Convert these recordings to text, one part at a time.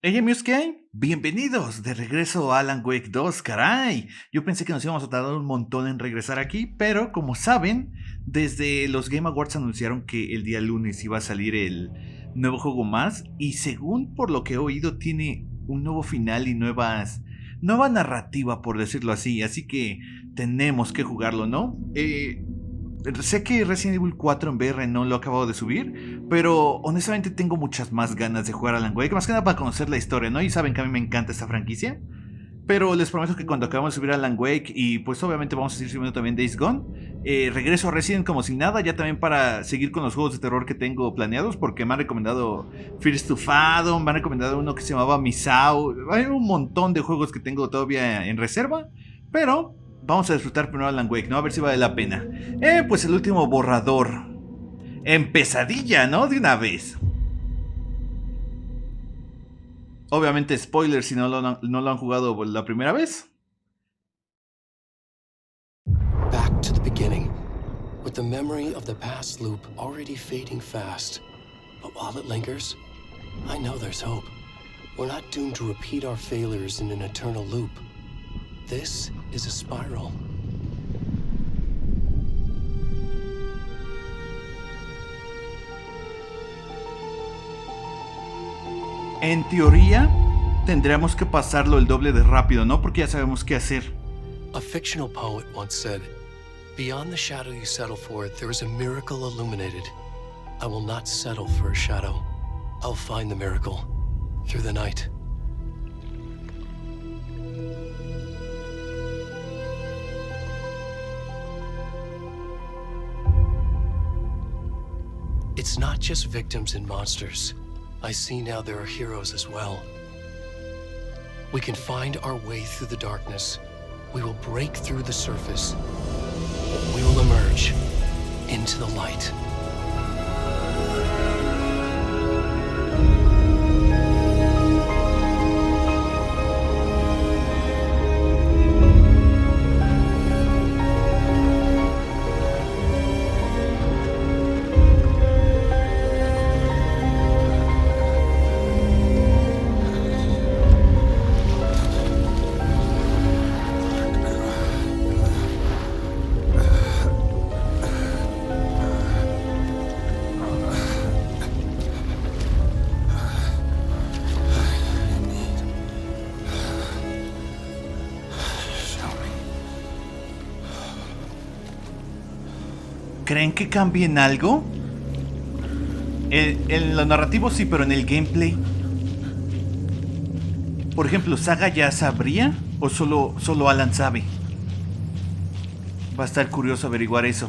Hey amigos, ¿qué hay? Bienvenidos de regreso a Alan Wake 2, caray. Yo pensé que nos íbamos a tardar un montón en regresar aquí, pero como saben, desde los Game Awards anunciaron que el día lunes iba a salir el nuevo juego más, y según por lo que he oído tiene un nuevo final y nueva narrativa, por decirlo así que tenemos que jugarlo, ¿no? Sé que Resident Evil 4 en VR no lo he acabado de subir, pero honestamente tengo muchas más ganas de jugar a Alan Wake, más que nada para conocer la historia, ¿no? Y saben que a mí me encanta esta franquicia. Pero les prometo que cuando acabamos de subir a Alan Wake, y pues obviamente vamos a seguir subiendo también Days Gone, regreso a Resident como sin nada, ya también para seguir con los juegos de terror que tengo planeados, porque me han recomendado Fears to Fathom, me han recomendado uno que se llamaba Misao, hay un montón de juegos que tengo todavía en reserva, pero vamos a disfrutar primero Alan Wake, ¿no? A ver si vale la pena. Pues el último borrador. En Pesadilla, ¿no? De una vez. Obviamente spoiler si no lo han jugado la primera vez. Back to the beginning, with the memory of the past loop already fading fast. But while it lingers, I know there's hope. We're not doomed to repeat our failures in an eternal loop. This is a spiral. En teoría, tendríamos que pasarlo el doble de rápido, ¿no? Porque ya sabemos qué hacer. A fictional poet once said, "Beyond the shadow you settle for, there is a miracle illuminated. I will not settle for a shadow. I'll find the miracle through the night." It's not just victims and monsters. I see now there are heroes as well. We can find our way through the darkness. We will break through the surface. We will emerge into the light. ¿Creen que cambien algo? En lo narrativo sí, pero en el gameplay. Por ejemplo, ¿Saga ya sabría? ¿O solo Alan sabe? Va a estar curioso averiguar eso.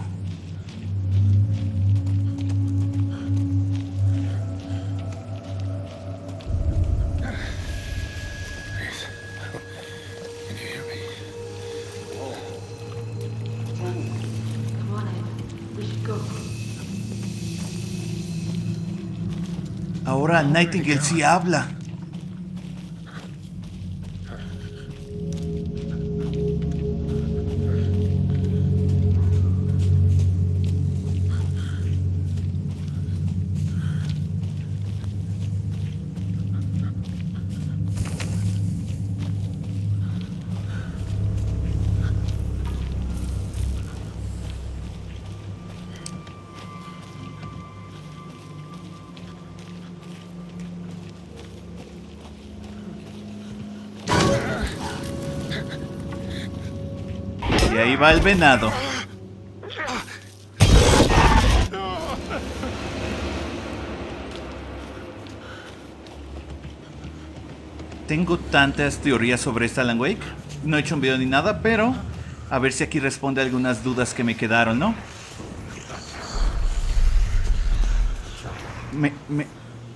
Ahora Nightingale sí habla. Y ahí va el venado. Tengo tantas teorías sobre esta Alan Wake. No he hecho un video ni nada, pero a ver si aquí responde algunas dudas que me quedaron, ¿no?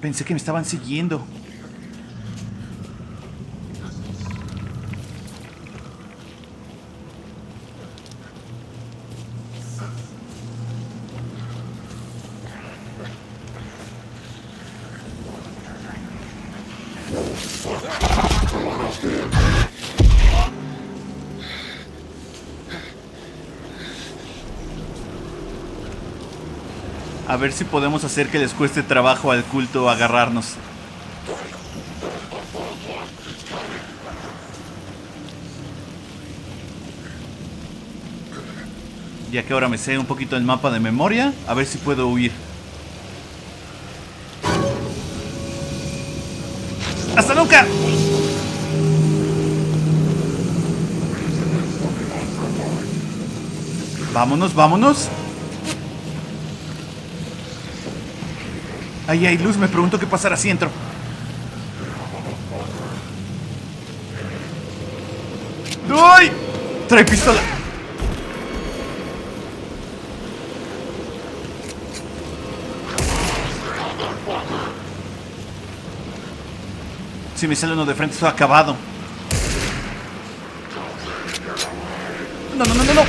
Pensé que me estaban siguiendo. A ver si podemos hacer que les cueste trabajo al culto agarrarnos. Ya que ahora me sé un poquito el mapa de memoria, a ver si puedo huir. ¡Hasta nunca! Vámonos, vámonos. Ahí hay luz, me pregunto qué pasará si entro. ¡Ay! Trae pistola. Si me sale uno de frente, estoy acabado. No, no, no, no, no.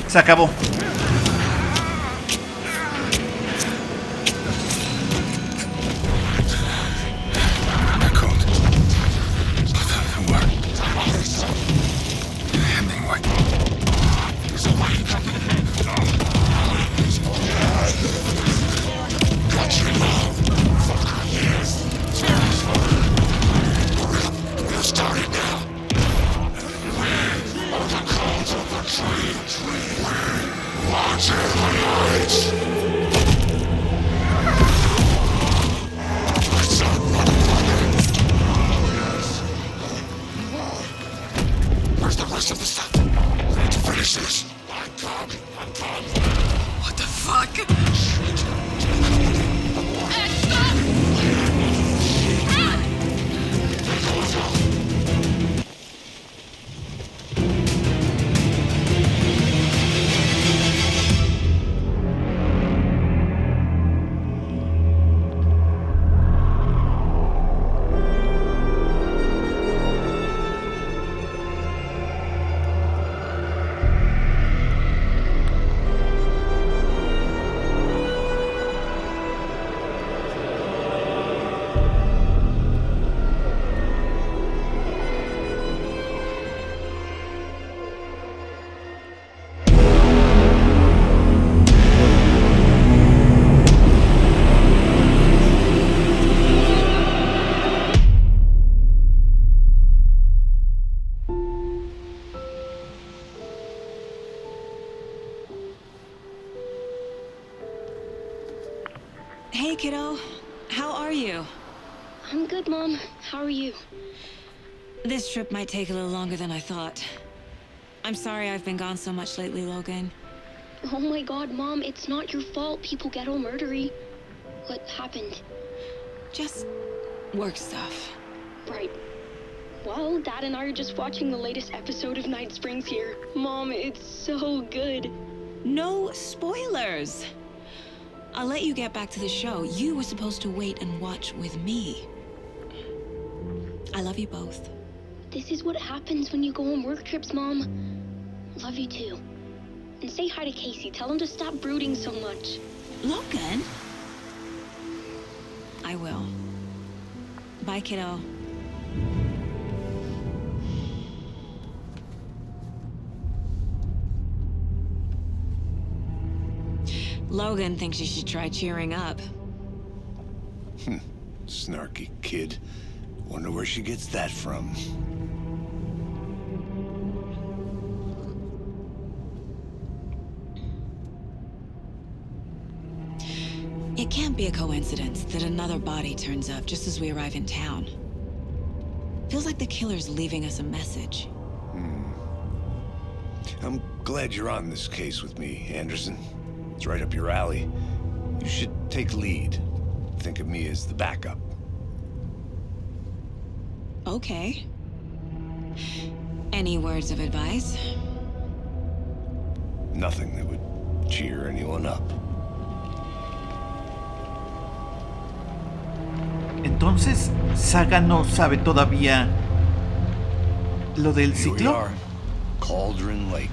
Se acabó. What the fuck? Hey, kiddo. How are you? I'm good, Mom. How are you? This trip might take a little longer than I thought. I'm sorry I've been gone so much lately, Logan. Oh my god, Mom, it's not your fault people get all murdery. What happened? Just work stuff. Right. Well, Dad and I are just watching the latest episode of Night Springs here. Mom, it's so good. No spoilers! I'll let you get back to the show. You were supposed to wait and watch with me. I love you both. This is what happens when you go on work trips, Mom. Love you too. And say hi to Casey. Tell him to stop brooding so much. Logan? I will. Bye, kiddo. Logan thinks you should try cheering up. Snarky kid. Wonder where she gets that from. It can't be a coincidence that another body turns up just as we arrive in town. Feels like the killer's leaving us a message. I'm glad you're on this case with me, Anderson. It's right up your alley. You should take lead. Think of me as the backup. Okay. Any words of advice? Nothing that would cheer anyone up. Entonces, Saga no sabe todavía lo del Here we ciclo. are. Cauldron Lake.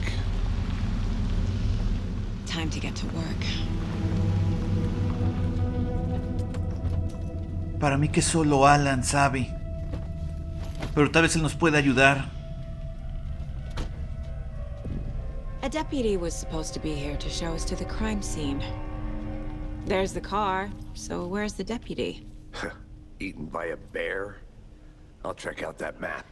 Time to get to work. Para mí que solo Alan sabe. Pero tal vez él nos pueda ayudar. A deputy was supposed to be here to show us to the crime scene. There's the car, so where's the deputy? Eaten by a bear? I'll check out that map.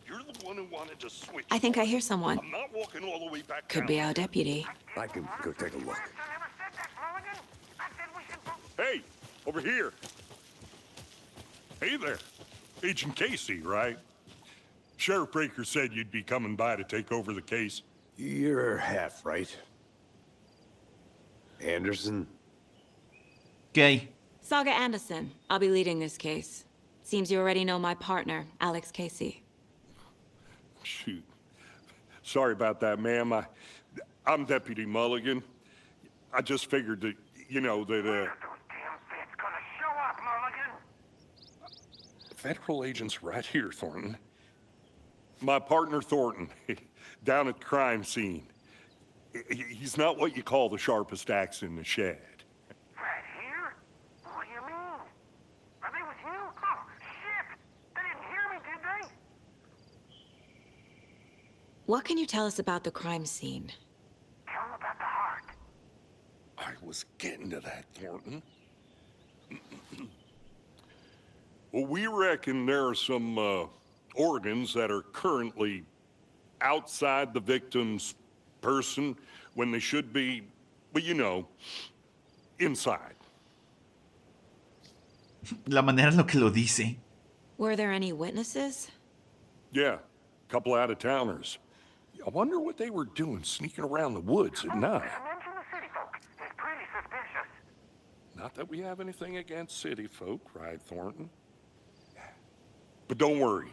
You're the one who wanted to switch. I think I hear someone. I'm not walking all the way back Could down. be our deputy. I can go take a look. Hey, over here. Hey there. Agent Casey, right? Sheriff Breaker said you'd be coming by to take over the case. You're half right. Anderson? ¿Qué hay? Saga Anderson. I'll be leading this case. Seems you already know my partner, Alex Casey. Shoot. Sorry about that, ma'am. I'm Deputy Mulligan. I just figured that, you know, that, Federal agent's right here, Thornton. My partner, Thornton, down at the crime scene. He's not what you call the sharpest axe in the shed. Right here? What do you mean? Are they with you? Oh, shit! They didn't hear me, did they? What can you tell us about the crime scene? Tell them about the heart. I was getting to that, Thornton. Well, we reckon there are some, organs that are currently outside the victim's person when they should be, well, you know, inside. La manera en lo que lo dice. Were there any witnesses? Yeah, a couple out-of-towners. I wonder what they were doing sneaking around the woods at night. Mention the city folk. It's pretty suspicious. Not that we have anything against city folk, right, Thornton? But don't worry.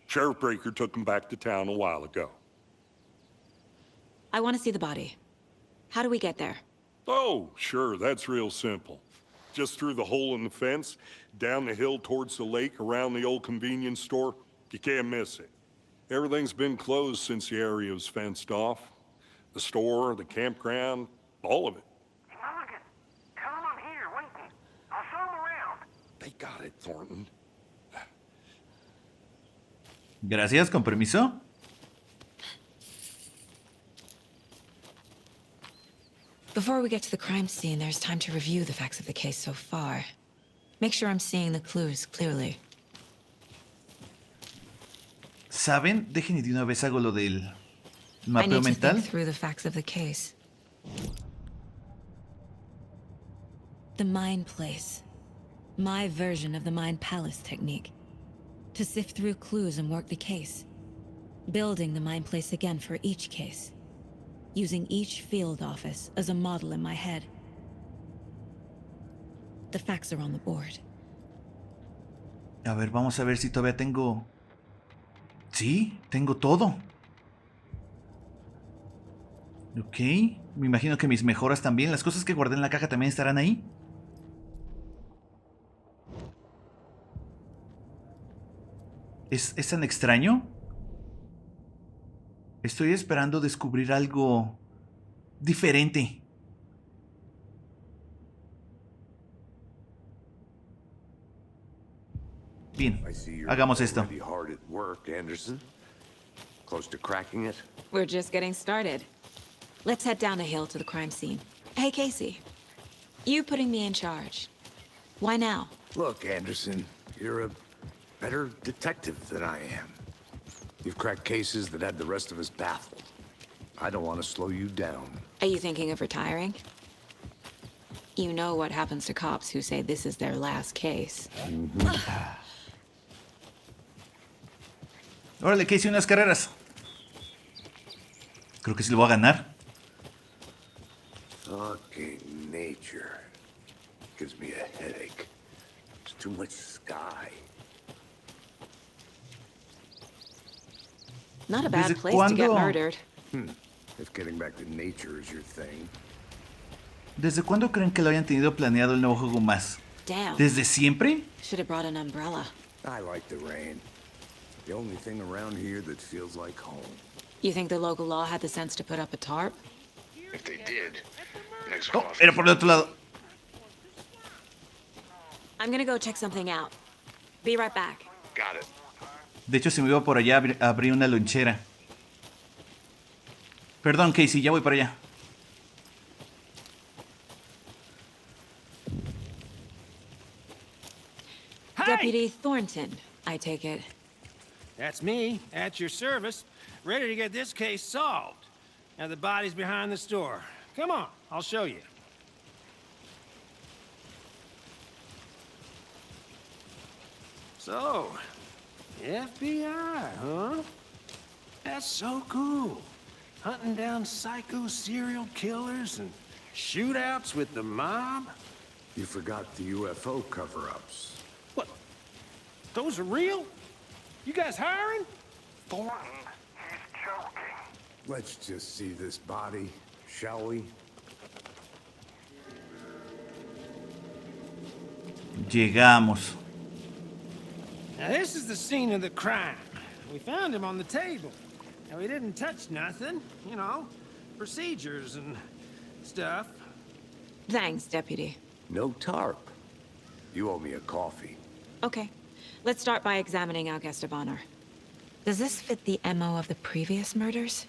Sheriff Breaker took them back to town a while ago. I want to see the body. How do we get there? Oh, sure, that's real simple. Just through the hole in the fence, down the hill towards the lake, around the old convenience store. You can't miss it. Everything's been closed since the area was fenced off. The store, the campground, all of it. Mulligan, tell them I'm here, waiting. I'll show them around. They got it, Thornton. Gracias, con permiso. Before we get to the crime scene, there's time to review the facts of the case so far. Make sure I'm seeing the clues clearly. ¿Saben? Dejen y de una vez hago lo del I mapeo need to mental. think through the facts of the case. The mind place. My version of the mind palace technique. To sift through clues and work the case. Building the mind place again for each case. Using each field office as a model in my head. The facts are on the board. A ver, vamos a ver si todavía tengo... Sí, tengo todo. Ok, me imagino que mis mejoras también. Las cosas que guardé en la caja también estarán ahí. ¿Es tan extraño? Estoy esperando descubrir algo diferente. Bien, I see you're hagamos esto. already hard at work, Anderson. Close to cracking it? We're just getting started. Let's head down the hill to the crime scene. Hey, Casey. You putting me in charge. Why now? Look, Anderson, you're a better detective than I am. You've cracked cases that had the rest of us baffled. I don't want to slow you down. Are you thinking of retiring? You know what happens to cops who say this is their last case. Órale, que hice unas carreras. Creo que sí lo voy a ganar. Fucking nature. Gives me a headache. There's too much sky. Not a bad ¿Desde place to get cuándo? murdered. If getting back to nature is your thing. ¿Desde cuándo creen que lo hayan tenido planeado el nuevo juego más? Damn. ¿Desde siempre? Should have brought an umbrella. I like the rain. The only thing around here that feels like home. You think the local law had the sense to put up a tarp? If they did, next Oh, era por el otro lado. I'm gonna go check something out. Be right back. Got it. De hecho, si me iba por allá, abrí una lonchera. Perdón, Casey, ya voy para allá. Deputy Thornton, I take it. That's me, at your service, ready to get this case solved. Now the body's behind the store. Come on, I'll show you. So, FBI, huh? That's so cool. Hunting down psycho serial killers and shootouts with the mob? You forgot the UFO cover-ups. What? Those are real? You guys hiring? Thornton, he's joking. Let's just see this body, shall we? Llegamos. Now this is the scene of the crime. We found him on the table. Now he didn't touch nothing, you know, procedures and stuff. Thanks, Deputy. No tarp. You owe me a coffee. Okay, let's start by examining our guest of honor. Does this fit the MO of the previous murders?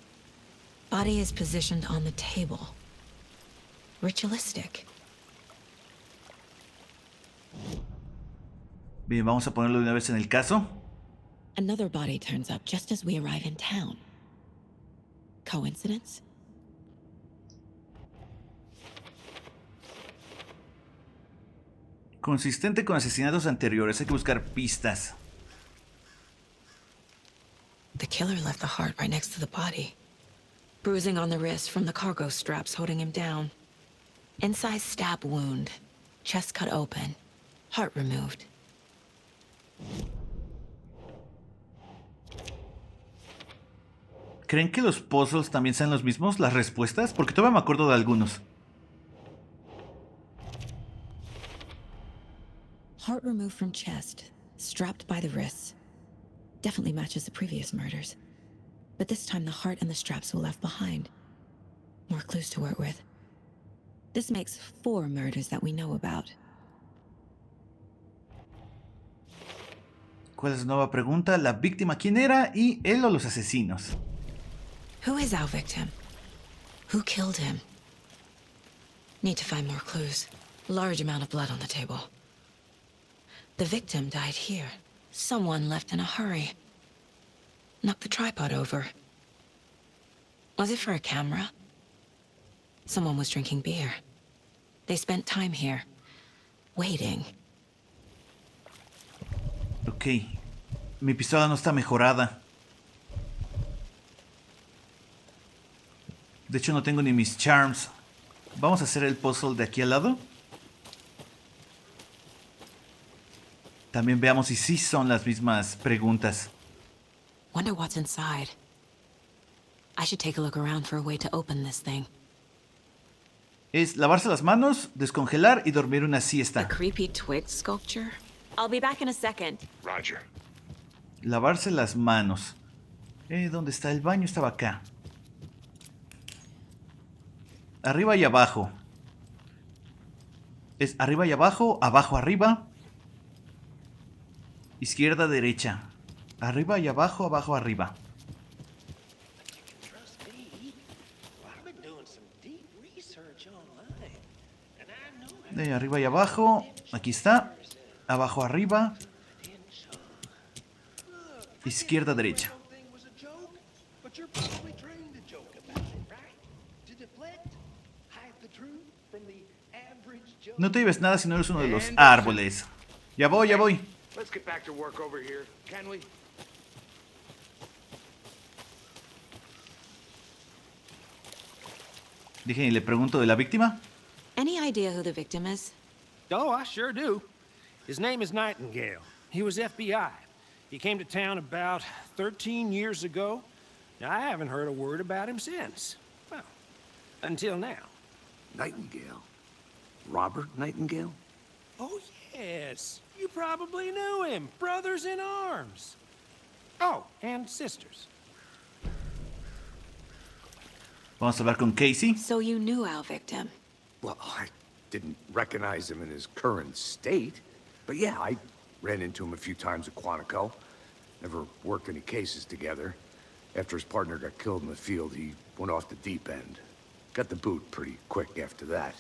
Body is positioned on the table. Ritualistic. Bien, vamos a ponerlo de una vez en el caso. Another body turns up just as we arrive in town. Coincidence? Consistente con asesinatos anteriores, hay que buscar pistas. The killer left the heart right next to the body. Bruising on the wrist from the cargo straps holding him down. Inside stab wound. Chest cut open. Heart removed. ¿Creen que los puzzles también sean los mismos, las respuestas? Porque todavía me acuerdo de algunos. Heart removed from chest, strapped by the wrists. Definitely matches the previous murders. But this time the heart and the straps were left behind. More clues to work with. This makes 4 murders that we know about. ¿Cuál es la nueva pregunta? ¿La víctima quién era? ¿Y él o los asesinos? Who is our victim? Who killed him? Need to find more clues. Large amount of blood on the table. The victim died here. Someone left in a hurry. Knocked the tripod over. Was it for a camera? Someone was drinking beer. They spent time here. Waiting. Ok. Mi pistola no está mejorada. De hecho no tengo ni mis charms. Vamos a hacer el puzzle de aquí al lado. También veamos si sí son las mismas preguntas. Wonder what's inside. I should take a look around for a way to open this thing. Es lavarse las manos, descongelar y dormir una A siesta. creepy twig sculpture? I'll be back in a second. Roger. Lavarse las manos. ¿Dónde está el baño? Estaba acá. Arriba y abajo. Es arriba y abajo, abajo, arriba. Izquierda, derecha. Arriba y abajo, abajo, arriba. Trust me. I've been doing some deep research online. And I know De arriba y abajo. Aquí está. Abajo, arriba. Izquierda, derecha. something was a joke, but you're probably trained to joke about it, right? To deflect, hide the truth from the average joke. No te lleves nada si no eres uno de los árboles. Ya voy, ya voy. Let's get back to work over here, can we? Dije, y le pregunto de la víctima. Any idea who the victim is? Oh, I sure do. His name is Nightingale. He was FBI. He came to town about 13 years ago. Now, I haven't heard a word about him since. Well, until now. Nightingale? Robert Nightingale? Oh, yes. You probably knew him. Brothers in arms. Oh, and sisters. Vamos a hablar con Casey. So you knew our victim. Well, I didn't recognize him in his current state. But yeah, I ran into him a few times at Quantico. Never worked any cases together. After his partner got killed in the field, he went off the deep end. Got the boot pretty quick after that.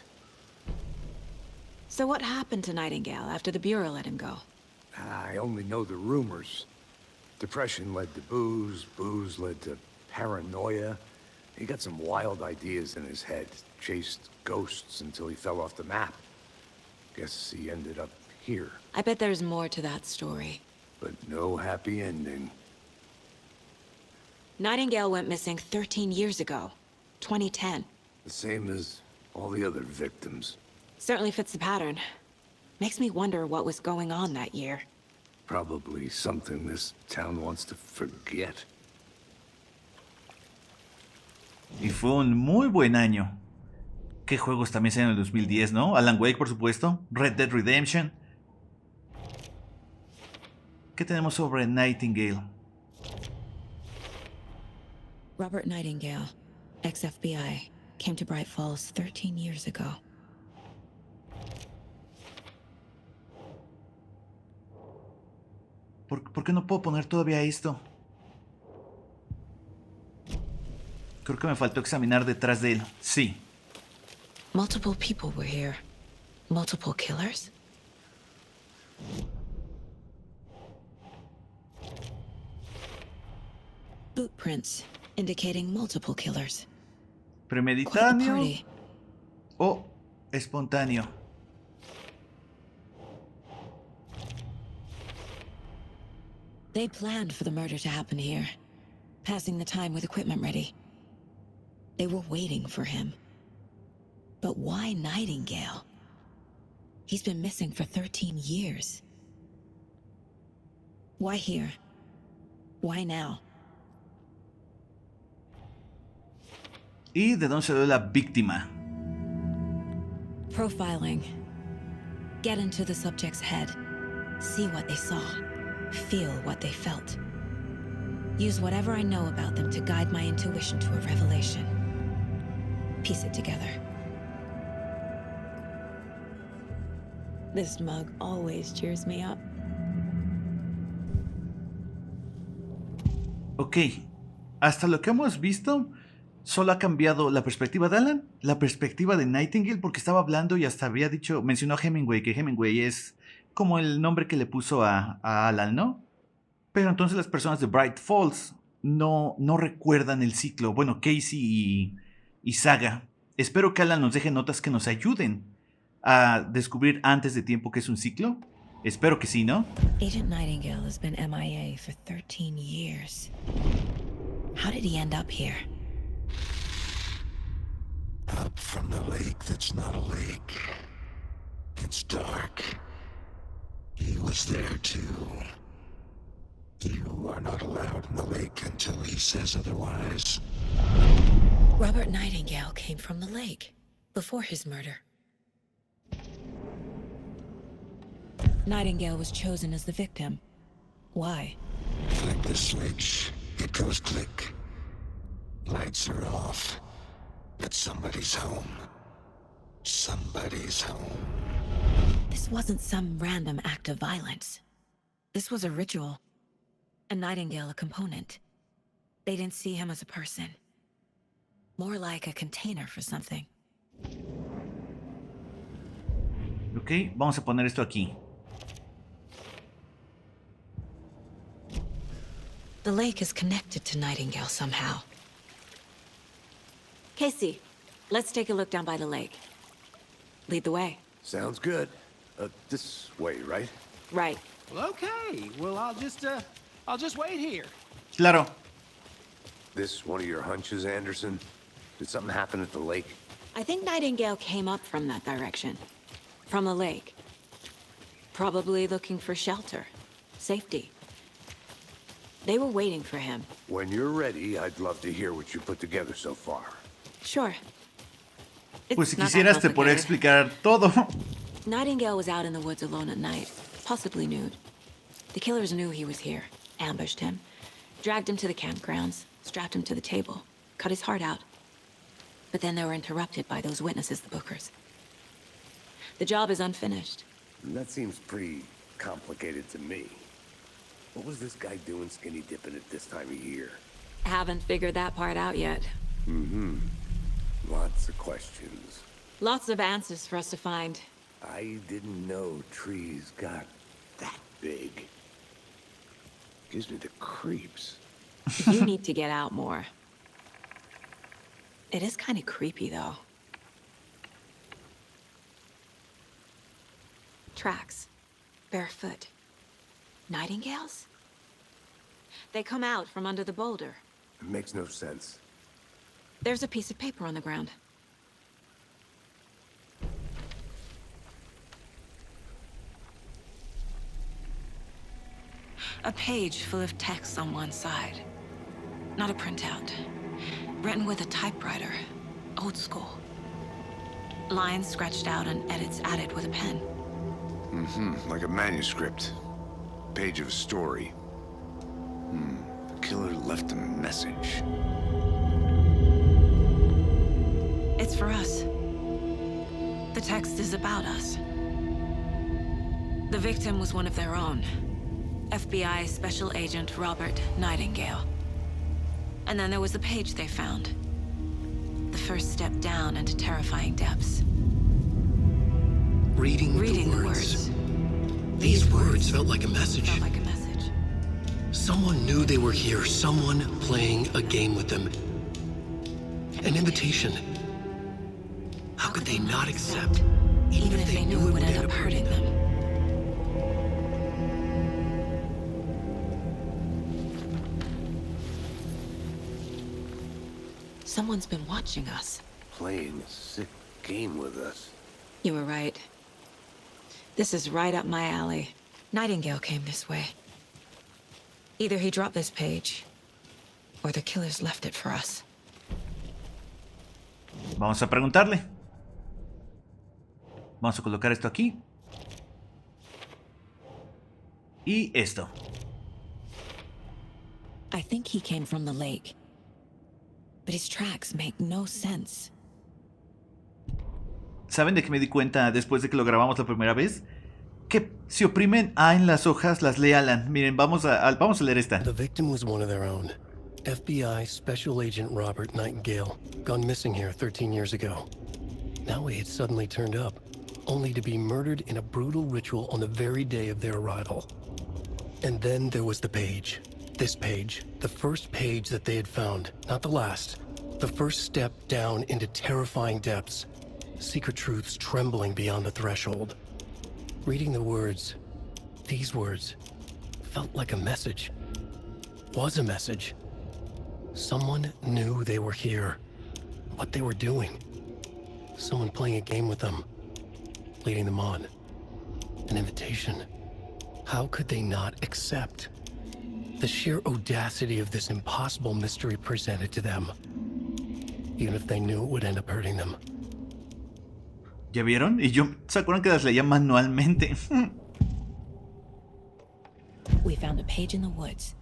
So what happened to Nightingale after the Bureau let him go? I only know the rumors. Depression led to booze, booze led to paranoia. He got some wild ideas in his head, chased ghosts until he fell off the map. Guess he ended up here. I bet there's more to that story. But no happy ending. Nightingale went missing 13 years ago, 2010. The same as all the other victims. Certainly fits the pattern. Makes me wonder what was going on that year. Probably something this town wants to forget. Y fue un muy buen año. ¿Qué juegos también salieron en el 2010, no? Alan Wake, por supuesto. Red Dead Redemption. ¿Qué tenemos sobre Nightingale? Robert Nightingale, ex-FBI, came to Bright Falls 13 years ago. ¿Por qué no puedo poner todavía esto? Creo que me faltó examinar detrás de él. Sí. Multiple people were here. Multiple killers? Boot prints indicating multiple killers. Quite the Premeditáneo party. o espontáneo. They planned for the murder to happen here, passing the time with equipment ready. They were waiting for him. But why Nightingale? He's been missing for 13 years. Why here? Why now? ¿Y de dónde salió la víctima? Profiling. Get into the subject's head. See what they saw. Feel what they felt. Use whatever I know about them to guide my intuition to a revelation. Piece it together. This mug always cheers me up. Ok. Hasta lo que hemos visto, solo ha cambiado la perspectiva de Alan, la perspectiva de Nightingale, porque estaba hablando y hasta había dicho, mencionó a Hemingway, que Hemingway es como el nombre que le puso a Alan, ¿no? Pero entonces las personas de Bright Falls no recuerdan el ciclo. Bueno, Casey y Saga. Espero que Alan nos deje notas que nos ayuden a descubrir antes de tiempo que es un ciclo. Espero que sí, ¿no? Agent Nightingale has been MIA for 13 years. How did he end up here? Up from the lake that's not a lake. It's dark. He was there too. You are not allowed in the lake until he says otherwise. Robert Nightingale came from the lake before his murder. Nightingale was chosen as the victim. Why? Flick the switch. It goes click. Lights are off. But somebody's home. Somebody's home. This wasn't some random act of violence. This was a ritual. And Nightingale a component. They didn't see him as a person. More like a container for something. Ok, vamos a poner esto aquí. The lake is connected to Nightingale somehow. Casey, let's take a look down by the lake. Lead the way. Sounds good. This way, right? Right. Well, okay. Well, I'll just wait here. Claro. This one of your hunches, Anderson? Did something happen at the lake? I think Nightingale came up from that direction. From the lake. Probably looking for shelter. Safety. They were waiting for him. When you're ready, I'd love to hear what you put together so far. Sure. Pues si It's not that quisieras te podría complicated. explicar todo. Nightingale was out in the woods alone at night, possibly nude. The killers knew he was here, ambushed him, dragged him to the campgrounds, strapped him to the table, cut his heart out. But then they were interrupted by those witnesses, the Bookers. The job is unfinished. That seems pretty complicated to me. What was this guy doing skinny dipping at this time of year? Haven't figured that part out yet. Lots of questions. Lots of answers for us to find. I didn't know trees got that big. Gives me the creeps. You need to get out more. It is kind of creepy, though. Tracks. Barefoot. Nightingales? They come out from under the boulder. It makes no sense. There's a piece of paper on the ground. A page full of text on one side. Not a printout. Written with a typewriter. Old school. Lines scratched out and edits added with a pen. Like a manuscript. Page of a story. The killer left a message. It's for us. The text is about us. The victim was one of their own. FBI Special Agent Robert Nightingale. And then there was the page they found. The first step down into terrifying depths. Reading the words. These words felt like a message. Felt like a message. Someone knew they were here, someone playing a game with them. An invitation. How could they not accept, even if they knew it would end up hurting them? Someone's been watching us. Playing a sick game with us. You were right. This is right up my alley. Nightingale came this way. Either he dropped this page, or the killers left it for us. Vamos a preguntarle. Vamos a colocar esto aquí. Y esto. I think he came from the lake. But his tracks make no sense. ¿Saben de qué me di cuenta después de que lo grabamos la primera vez? Que si oprimen A en las hojas, las lee Alan. Miren, vamos a leer esta. The victim was one of their own. FBI Special Agent Robert Nightingale, gone missing here 13 years ago. Now he had suddenly turned up, only to be murdered in a brutal ritual on the very day of their arrival. And then there was the page. This page, the first page that they had found, not the last. The first step down into terrifying depths. Secret truths trembling beyond the threshold. Reading the words, these words, felt like a message. Was a message. Someone knew they were here. What they were doing. Someone playing a game with them. Leading them on. An invitation. How could they not accept? The sheer audacity of this impossible mystery presented to them. Even if they knew it would end up hurting them. ¿Ya vieron? Y yo, ¿se acuerdan que las leía manualmente? We found a page in the woods.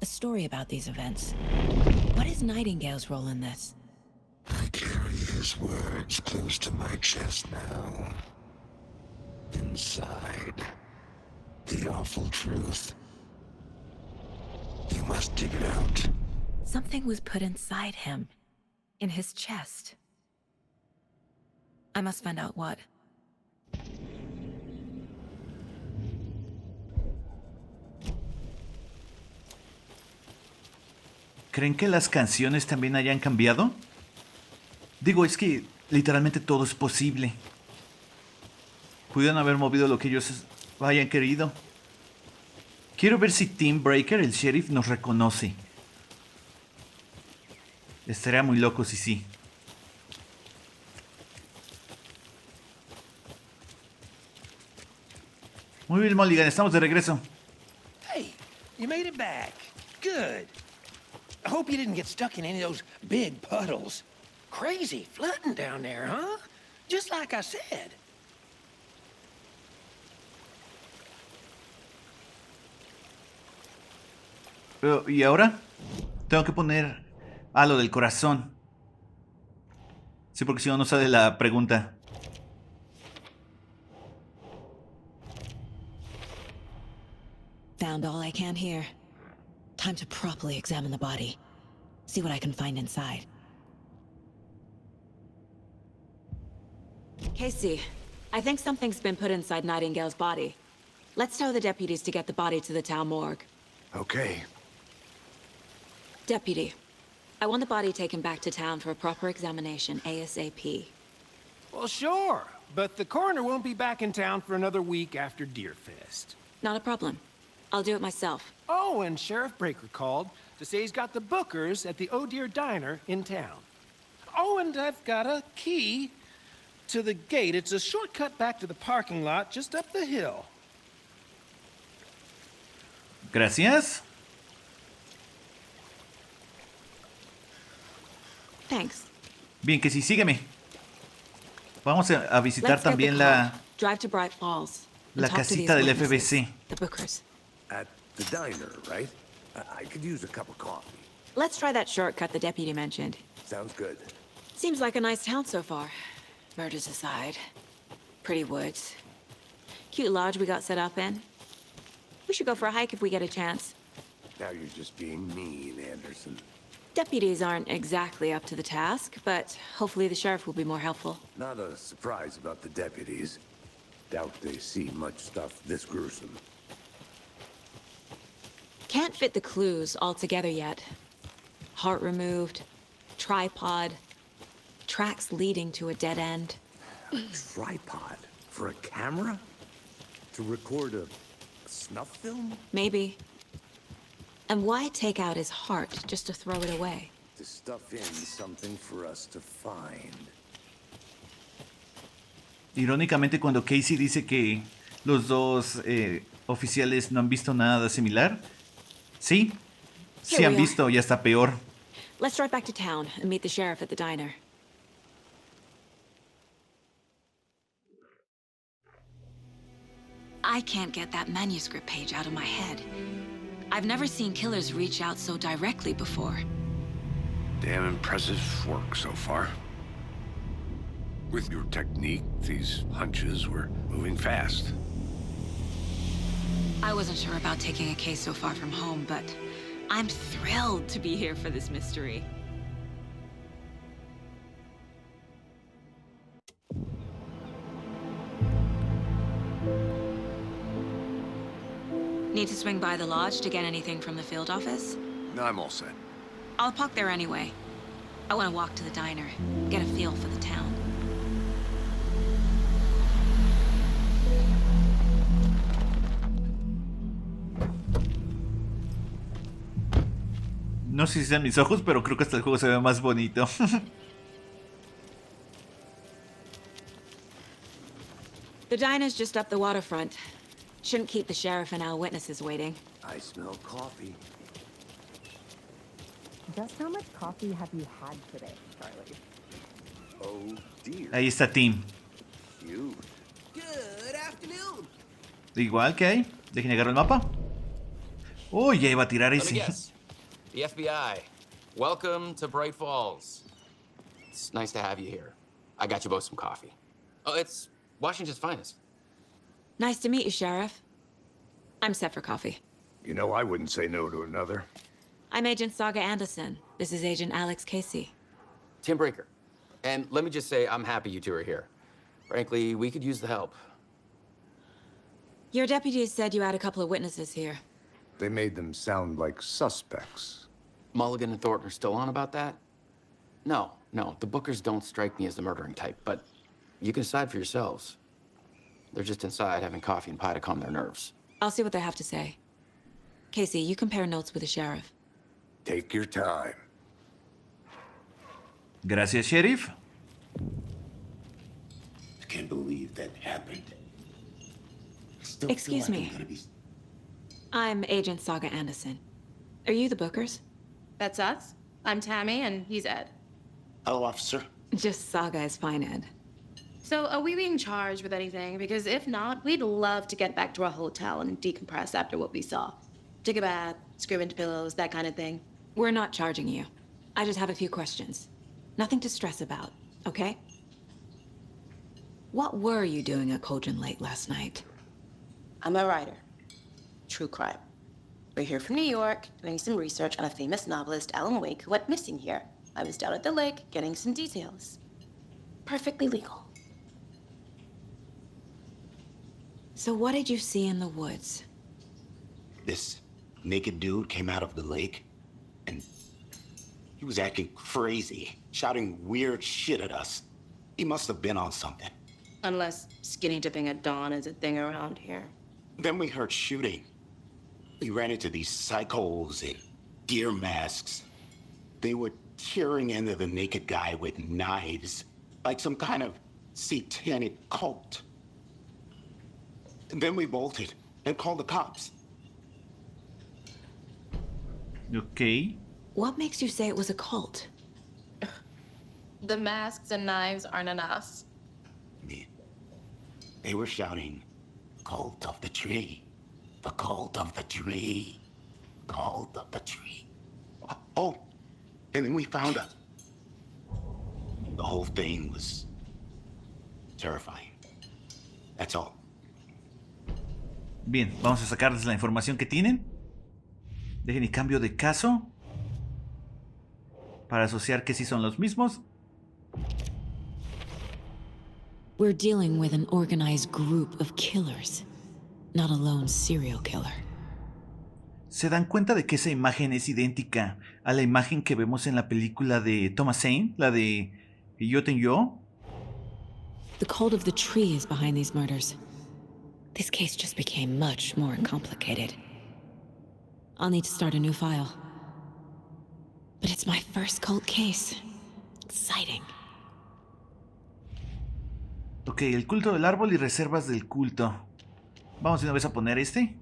A story about these events. What is Nightingale's role in this? I carry his words close to my chest now. Inside, the awful truth. You must dig it out. Something was put inside him. In his chest. I must find out what. ¿Creen que las canciones también hayan cambiado? Digo, es que literalmente todo es posible. Pudieron haber movido lo que ellos hayan querido. Quiero ver si Tim Breaker, el sheriff, nos reconoce. Estaría muy loco si sí. Muy bien, Mulligan, estamos de regreso. Hey, you made it back. Good. I hope you didn't get stuck in any of those big puddles. Crazy flooding down there, huh? Just like I said. Pero, ¿y ahora? Tengo que poner lo del corazón. Sí, porque si no, no sale la pregunta. Found all I can here. Time to properly examine the body. See what I can find inside. Casey, I think something's been put inside Nightingale's body. Let's tell the deputies to get the body to the town morgue. Okay. Deputy, I want the body taken back to town for a proper examination ASAP. Well, sure, but the coroner won't be back in town for another week after Deerfest. Not a problem. I'll do it myself. Oh, and Sheriff Breaker called to say he's got the Bookers at the Oh Dear Diner in town. Oh, and I've got a key to the gate. It's a shortcut back to the parking lot just up the hill. Gracias. Thanks. Bien, que sí, sígueme. Vamos a visitar Let's get the también car. Drive to Bright Falls. and la talk to these casita del witnesses, FBC. The Bookers. At the diner, right? I could use a cup of coffee. Let's try that shortcut the deputy mentioned. Sounds good. Seems like a nice town so far. Murders aside. Pretty woods. Cute lodge we got set up in. We should go for a hike if we get a chance. Now you're just being mean, Anderson. Deputies aren't exactly up to the task, but hopefully the sheriff will be more helpful. Not a surprise about the deputies. Doubt they see much stuff this gruesome. Can't fit the clues all together yet. Heart removed, tripod, tracks leading to a dead end. Tripod? For a camera? To record a snuff film? Maybe. And why take out his heart just to throw it away? To stuff in something for us to find. Irónicamente, cuando Casey dice que los dos oficiales no han visto nada similar, sí, sí han visto y hasta peor. Let's drive back to town and meet the sheriff at the diner. I can't get that manuscript page out of my head. I've never seen killers reach out so directly before. Damn impressive work so far. With your technique, these hunches were moving fast. I wasn't sure about taking a case so far from home, but I'm thrilled to be here for this mystery. Need to swing by the lodge to get anything from the field office? No, I'm all set. I'll park there anyway. I want to walk to the diner, get a feel for the town. No sé si sean mis ojos, pero creo que hasta el juego se ve más bonito. The diner's just up the waterfront. Shouldn't keep the sheriff and our witnesses waiting. I smell coffee. Just how much coffee have you had today, Charlie? Oh dear. Ahí está Tim. Cute. Good afternoon. Igual que hay. Dejen agarrar el mapa. Uy, ya iba a tirar Let me ese. guess. The FBI. Welcome to Bright Falls. It's nice to have you here. I got you both some coffee. Oh, it's Washington's finest. Nice to meet you, Sheriff. I'm set for coffee. You know, I wouldn't say no to another. I'm Agent Saga Anderson. This is Agent Alex Casey. Tim Breaker. And let me just say, I'm happy you two are here. Frankly, we could use the help. Your deputies said you had a couple of witnesses here. They made them sound like suspects. Mulligan and Thornton are still on about that? No, the Bookers don't strike me as the murdering type, but you can decide for yourselves. They're just inside having coffee and pie to calm their nerves. I'll see what they have to say. Casey, you compare notes with the sheriff. Take your time. Gracias, Sheriff. I can't believe that happened. Still Excuse feel like me. I'm gonna be... I'm Agent Saga Anderson. Are you the Bookers? That's us. I'm Tammy, and he's Ed. Hello, officer. Just Saga is fine, Ed. So, are we being charged with anything? Because if not, we'd love to get back to our hotel and decompress after what we saw. Take a bath, scream into pillows, that kind of thing. We're not charging you. I just have a few questions. Nothing to stress about, okay? What were you doing at Cauldron Lake last night? I'm a writer. True crime. We're here from New York, doing some research on a famous novelist, Alan Wake, who went missing here. I was down at the lake, getting some details. Perfectly legal. So what did you see in the woods? This naked dude came out of the lake, and he was acting crazy, shouting weird shit at us. He must have been on something. Unless skinny dipping at dawn is a thing around here. Then we heard shooting. We ran into these psychos in deer masks. They were tearing into the naked guy with knives, like some kind of satanic cult. And then we bolted and called the cops. Ok. What makes you say it was a cult? The masks and knives aren't enough. They were shouting, "Cult of the tree, the cult of the tree, cult of the tree." Oh, and then we found out. The whole thing was terrifying. That's all. Bien, vamos a sacarles la información que tienen. Dejen y cambio de caso para asociar que sí son los mismos. We're dealing with an organized group of killers, not a lone serial killer. ¿Se dan cuenta de que esa imagen es idéntica a la imagen que vemos en la película de Thomas Zane, la de Yo Ten Yo? The cult of the tree is behind these murders. This case just became much more complicated. I'll need to start a new file. But it's my first cult case. Exciting. Ok, el culto del árbol y reservas del culto. Vamos de una vez a poner este.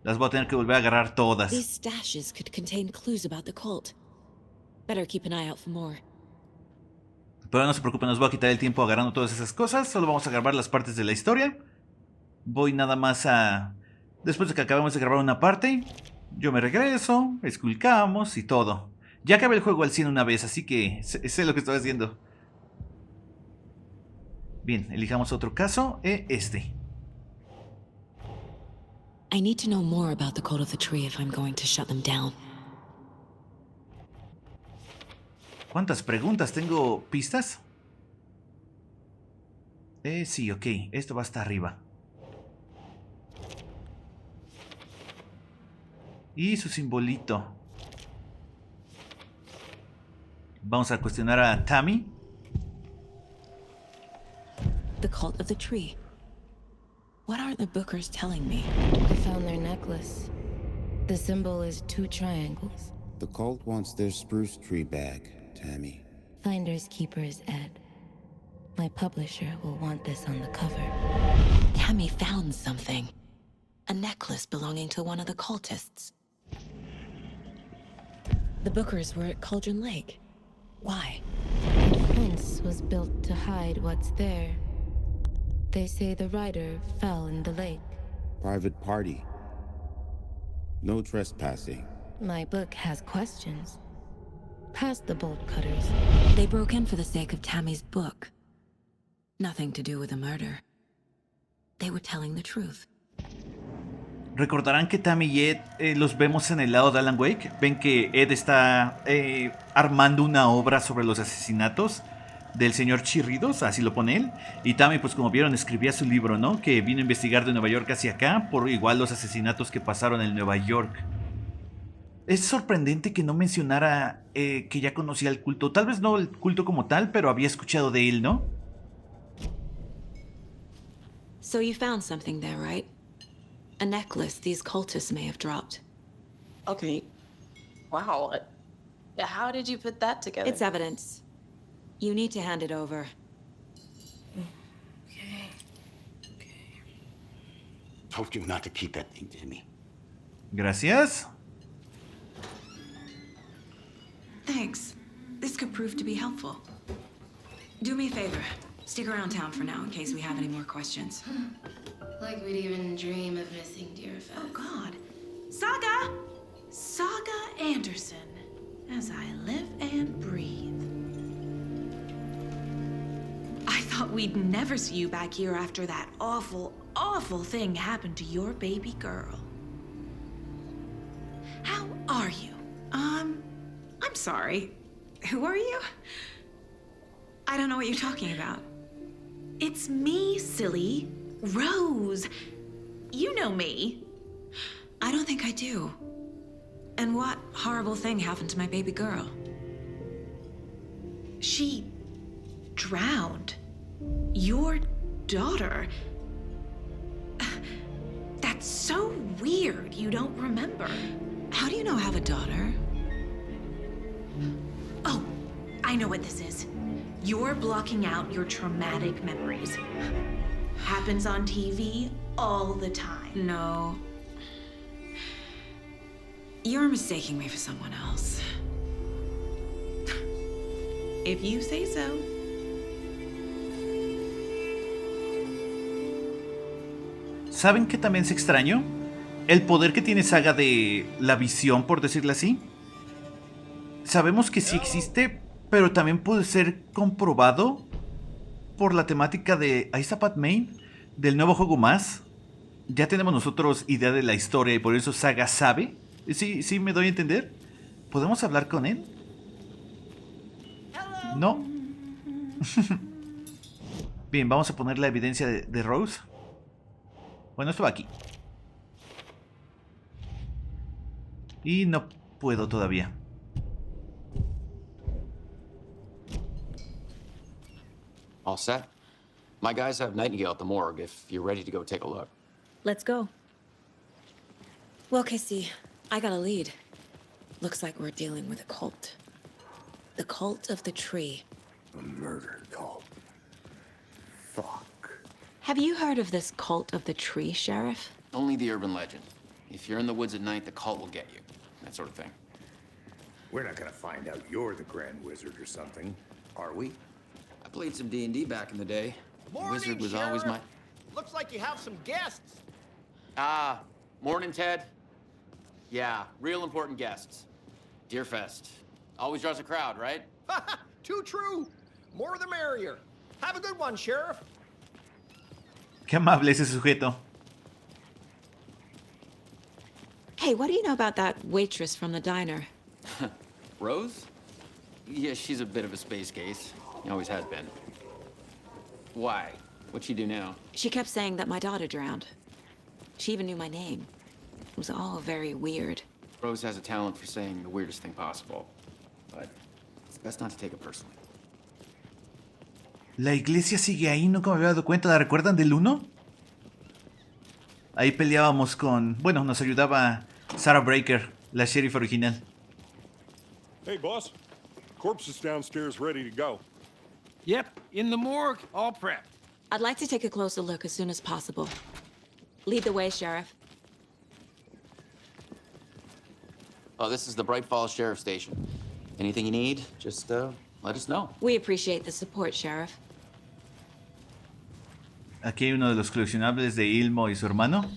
Las voy a tener que volver a agarrar todas. These stashes could contain clues about the cult. Better keep an eye out for more. Pero no se preocupen, nos voy a quitar el tiempo agarrando todas esas cosas. Solo vamos a grabar las partes de la historia. Voy nada más a... Después de que acabemos de grabar una parte, yo me regreso, esculcamos y todo. Ya acabé el juego al 100 una vez, así que sé lo que estoy haciendo. Bien, elijamos otro caso, este. I need to know more about the cult of the tree if I'm going to shut them down. ¿Cuántas preguntas? ¿Tengo pistas? Sí, ok. Esto va hasta arriba. Y su simbolito. Vamos a cuestionar a Tammy. The cult of the tree. What aren't the Bookers telling me? I found their necklace. The symbol is 2 triangles. The cult wants their spruce tree bag, Tammy. Finders keepers, Ed. My publisher will want this on the cover. Tammy found something. A necklace belonging to one of the cultists. The Bookers were at Cauldron Lake. Why? The fence was built to hide what's there. They say the rider fell in the lake. Private party. No trespassing. My book has questions. Past the bolt cutters. They broke in for the sake of Tammy's book. Nothing to do with the murder. They were telling the truth. Recordarán que Tammy y Ed los vemos en el lado de Alan Wake. Ven que Ed está armando una obra sobre los asesinatos del señor Chirridos, así lo pone él. Y Tammy, pues como vieron, escribía su libro, ¿no? Que vino a investigar de Nueva York hacia acá por igual los asesinatos que pasaron en Nueva York. Es sorprendente que no mencionara que ya conocía el culto. Tal vez no el culto como tal, pero había escuchado de él, ¿no? So you found something there, right? A necklace these cultists may have dropped. Okay. Wow. How did you put that together? It's evidence. You need to hand it over. Okay. Told you not to keep that thing, Jimmy. Gracias. Thanks. This could prove to be helpful. Do me a favor. Stick around town for now in case we have any more questions. Like we'd even dream of missing dear Fez. Oh, God. Saga! Saga Anderson. As I live and breathe. I thought we'd never see you back here after that awful, awful thing happened to your baby girl. How are you? I'm sorry. Who are you? I don't know what you're talking about. It's me, silly. Rose. You know me. I don't think I do. And what horrible thing happened to my baby girl? She drowned. Your daughter. That's so weird you don't remember. How do you know I have a daughter? Oh, I know what this is. You're blocking out your traumatic memories. Happens on TV all the time. No. You're mistaking me for someone else. If you say so. ¿Saben qué también se extraño? El poder que tiene Saga de la visión, por decirlo así. Sabemos que sí existe, pero también puede ser comprobado por la temática de... Ahí está Pat Main, del nuevo juego más. Ya tenemos nosotros idea de la historia y por eso Saga sabe. ¿Sí me doy a entender? ¿Podemos hablar con él? No. Bien, vamos a poner la evidencia de Rose. Bueno, esto va aquí. Y no puedo todavía. All set? My guys have Nightingale at the morgue if you're ready to go take a look. Let's go. Well, Casey, I got a lead. Looks like we're dealing with a cult. The cult of the tree. A murder cult. Fuck. Have you heard of this cult of the tree, Sheriff? Only the urban legend. If you're in the woods at night, the cult will get you. That sort of thing. We're not gonna find out you're the Grand Wizard or something, are we? I played some D&D back in the day. Morning, Wizard was Sheriff. always my... Looks like you have some guests. Morning, Ted. Yeah, real important guests. Deerfest. Always draws a crowd, right? Too true. More the merrier. Have a good one, Sheriff. Qué amable ese sujeto. Hey, what do you know about that waitress from the diner? Rose? Yeah, she's a bit of a space case. Always has been. Why? What'd she do now? She kept saying that my daughter drowned. She even knew my name. It was all very weird. Rose has a talent for saying the weirdest thing possible. But it's best not to take it personally. La iglesia sigue ahí, nunca me había dado cuenta. ¿La recuerdan del 1? Ahí peleábamos con... Bueno, nos ayudaba Sarah Breaker, la sheriff original. Hey, boss. Corpse is downstairs ready to go. Yep, in the morgue, all prepped. I'd like to take a closer look as soon as possible. Lead the way, Sheriff. Oh, this is the Bright Falls Sheriff Station. Anything you need, just let us know. We appreciate the support, Sheriff. Aquí hay uno de los coleccionables de Ilmo y su hermano.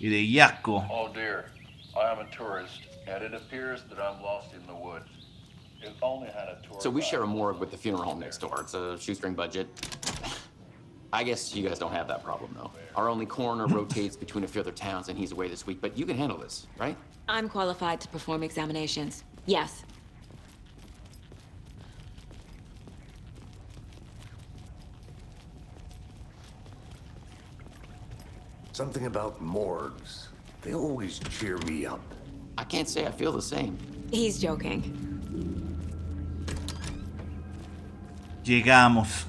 Y de Yako. Oh dear, I am a tourist, and it appears that I'm lost in the woods. If only had a tour. So we share a morgue with the funeral home next door. It's a shoestring budget. I guess you guys don't have that problem, though. Our only coroner rotates between a few other towns, and he's away this week. But you can handle this, right? I'm qualified to perform examinations. Yes. Something about morgues. They always cheer me up. I can't say I feel the same. He's joking. Llegamos.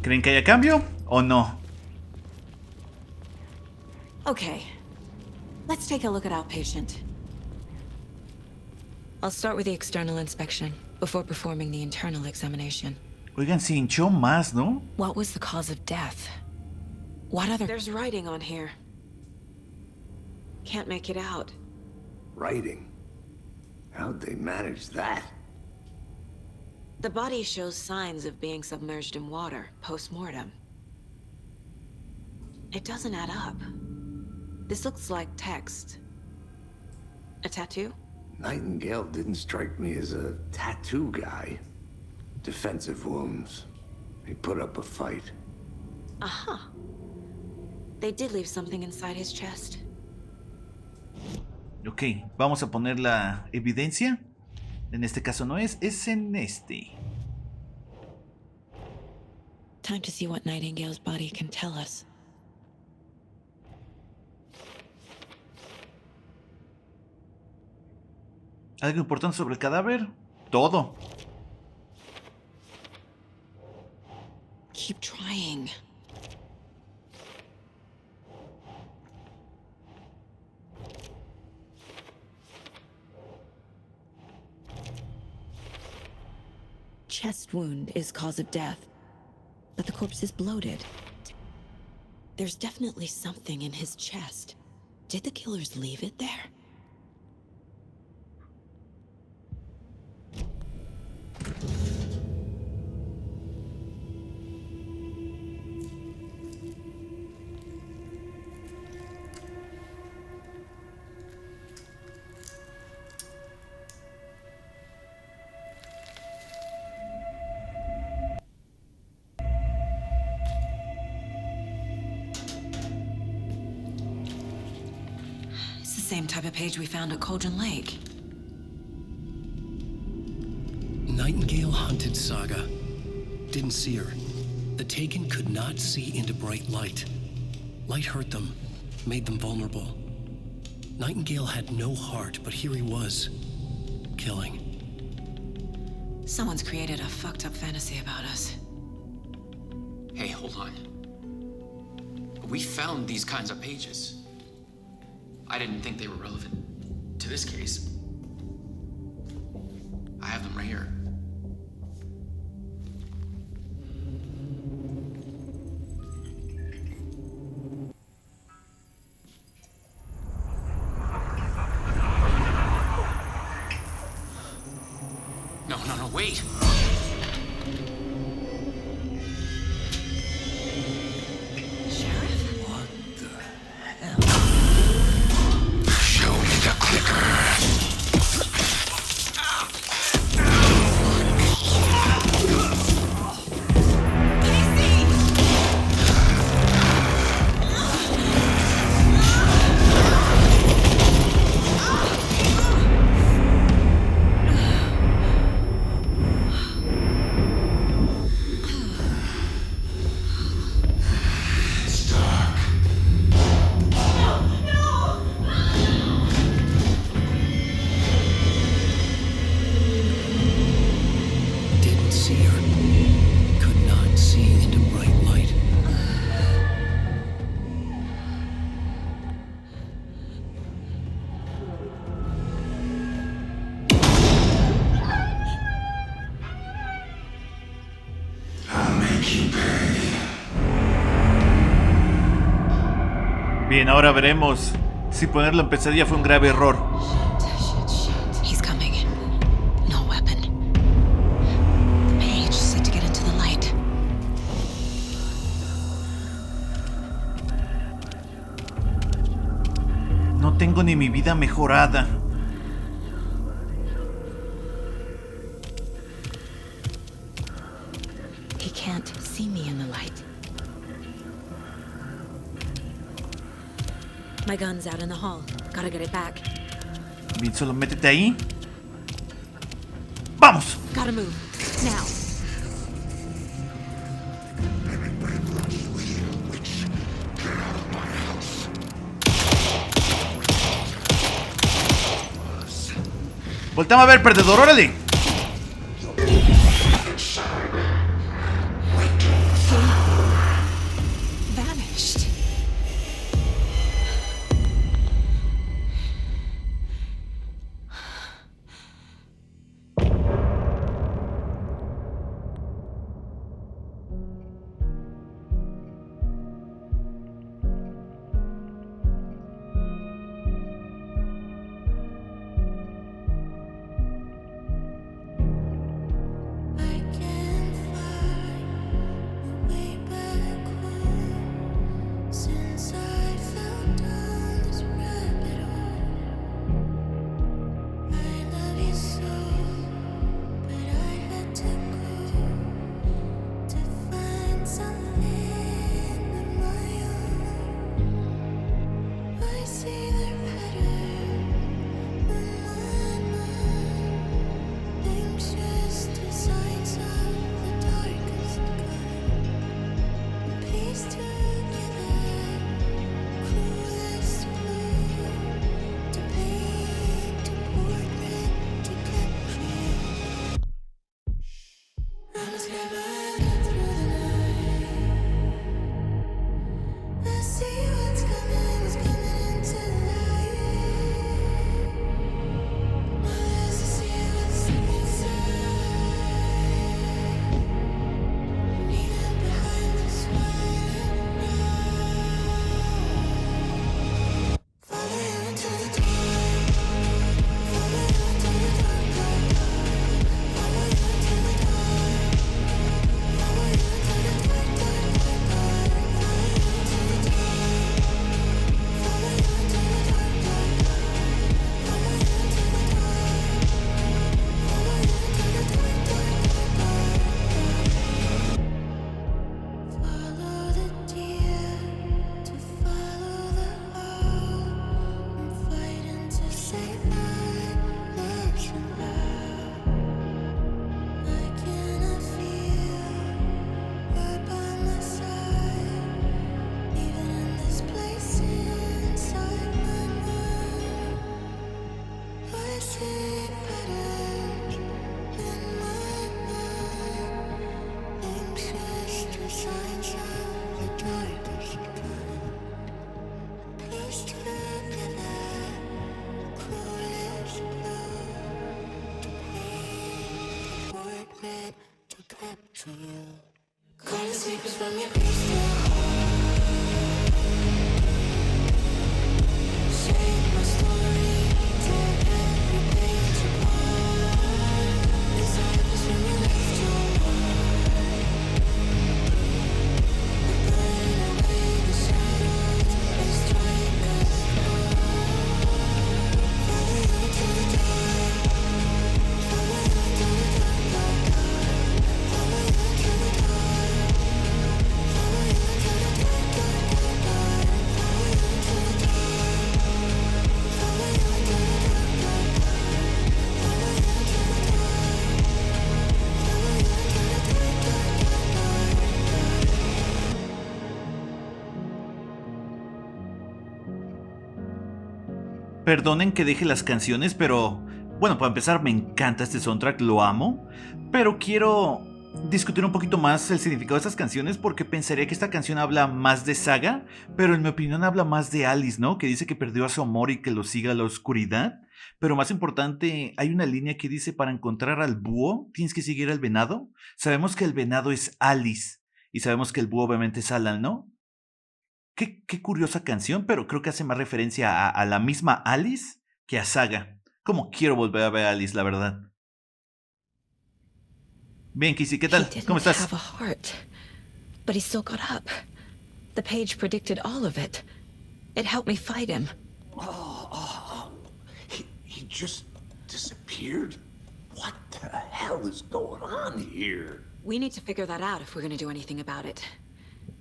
¿Creen que haya cambio o no? Okay. Let's take a look at our patient. I'll start with the external inspection before performing the internal examination. Oigan, se hinchó más, ¿no? What was the cause of death? What other... There's writing on here. Can't make it out. Writing? How'd they manage that? The body shows signs of being submerged in water post-mortem. It doesn't add up. This looks like text. A tattoo? Nightingale didn't strike me as a tattoo guy. Defensive wounds. He put up a fight. Uh-huh. They did leave something inside his chest. Ok, vamos a poner la evidencia. En este caso no es en este. Time to see what Nightingale's body can tell us. ¿Algo importante sobre el cadáver? Todo. Keep trying. Chest wound is cause of death, but the corpse is bloated. There's definitely something in his chest. Did the killers leave it there? It's the same type of page we found at Cauldron Lake. Nightingale hunted Saga. Didn't see her. The Taken could not see into bright light. Light hurt them, made them vulnerable. Nightingale had no heart, but here he was, killing. Someone's created a fucked up fantasy about us. Hey, hold on. We found these kinds of pages. I didn't think they were relevant to this case. I have them right here. No, wait! Show me the clicker. Didn't see her. Could not see into bright light. I'll make you pay. Bien, ahora veremos si ponerlo en pesadilla fue un grave error. He's coming. No weapon. The page said to get into the light. No tengo ni mi vida mejorada. He can't see me in the light. My gun's out in the hall. Gotta get it back. Bien, solo métete ahí. ¡Vamos! Gotta move. Now. Voltame a ver, perdedor, órale. Vanished. Perdonen que deje las canciones, pero bueno, para empezar me encanta este soundtrack, lo amo, pero quiero discutir un poquito más el significado de estas canciones porque pensaría que esta canción habla más de Saga, pero en mi opinión habla más de Alice, ¿no? Que dice que perdió a su amor y que lo siga a la oscuridad, pero más importante, hay una línea que dice para encontrar al búho tienes que seguir al venado. Sabemos que el venado es Alice y sabemos que el búho obviamente es Alan, ¿no? Qué curiosa canción, pero creo que hace más referencia a la misma Alice que a Saga. Como quiero volver a ver a Alice, la verdad. Bien, Kissy, ¿qué tal? ¿Cómo estás? He didn't have a heart, but he still got up. The page predicted all of it. It helped me fight him. He just disappeared? What the hell is going on here? We need to figure that out if we're going to do anything about it.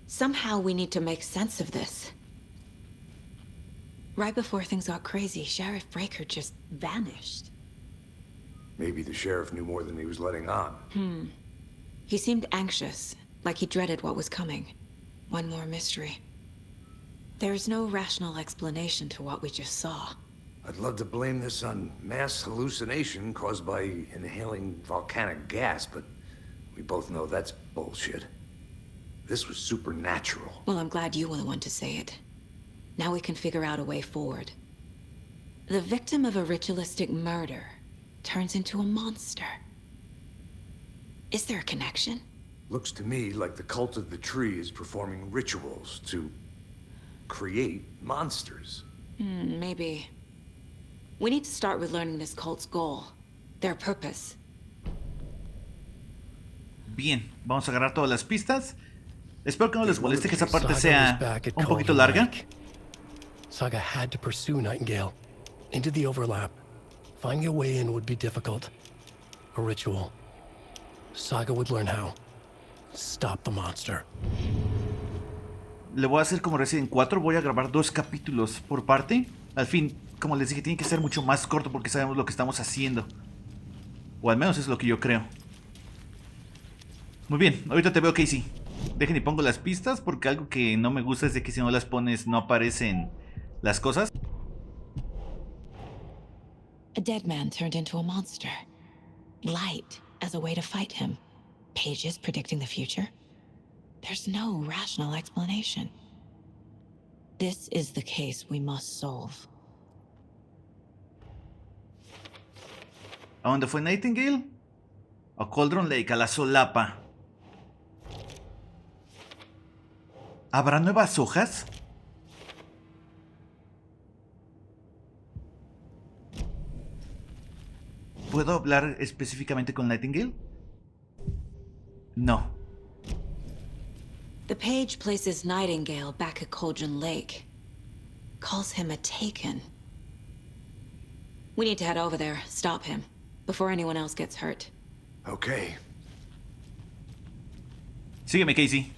Somehow we need to make sense of this. Right before things got crazy, Sheriff Breaker just vanished. Maybe the sheriff knew more than he was letting on. He seemed anxious, like he dreaded what was coming. One more mystery. There's no rational explanation to what we just saw. I'd love to blame this on mass hallucination caused by inhaling volcanic gas, but we both know that's bullshit. This was supernatural. Well, I'm glad you were the one to say it. Now we can figure out a way forward. The victim of a ritualistic murder turns into a monster. Is there a connection? Looks to me like the cult of the tree is performing rituals to create monsters. Maybe. We need to start with learning this cult's goal, their purpose. Bien, vamos a agarrar todas las pistas. Espero que no les moleste que esa parte sea un poquito larga. Saga had to pursue Nightingale into the overlap. Finding a way in would be difficult. A ritual. Saga would learn how. Stop the monster. Le voy a hacer como Resident 4, voy a grabar 2 capítulos por parte. Al fin, como les dije, tiene que ser mucho más corto porque sabemos lo que estamos haciendo. O al menos es lo que yo creo. Muy bien, ahorita te veo, Casey. Dejen y pongo las pistas porque algo que no me gusta es de que si no las pones no aparecen las cosas. A dead man turned into a monster. Light as a way to fight him. Pages predicting the future. There's no rational explanation. This is the case we must solve. ¿A dónde fue Nightingale? A Cauldron Lake, a la solapa. ¿Habrá nuevas hojas? ¿Puedo hablar específicamente con Nightingale? No. The page places Nightingale back at Cauldron Lake. Calls him a taken. We need to head over there, stop him, before anyone else gets hurt. Okay. Sígueme, Casey.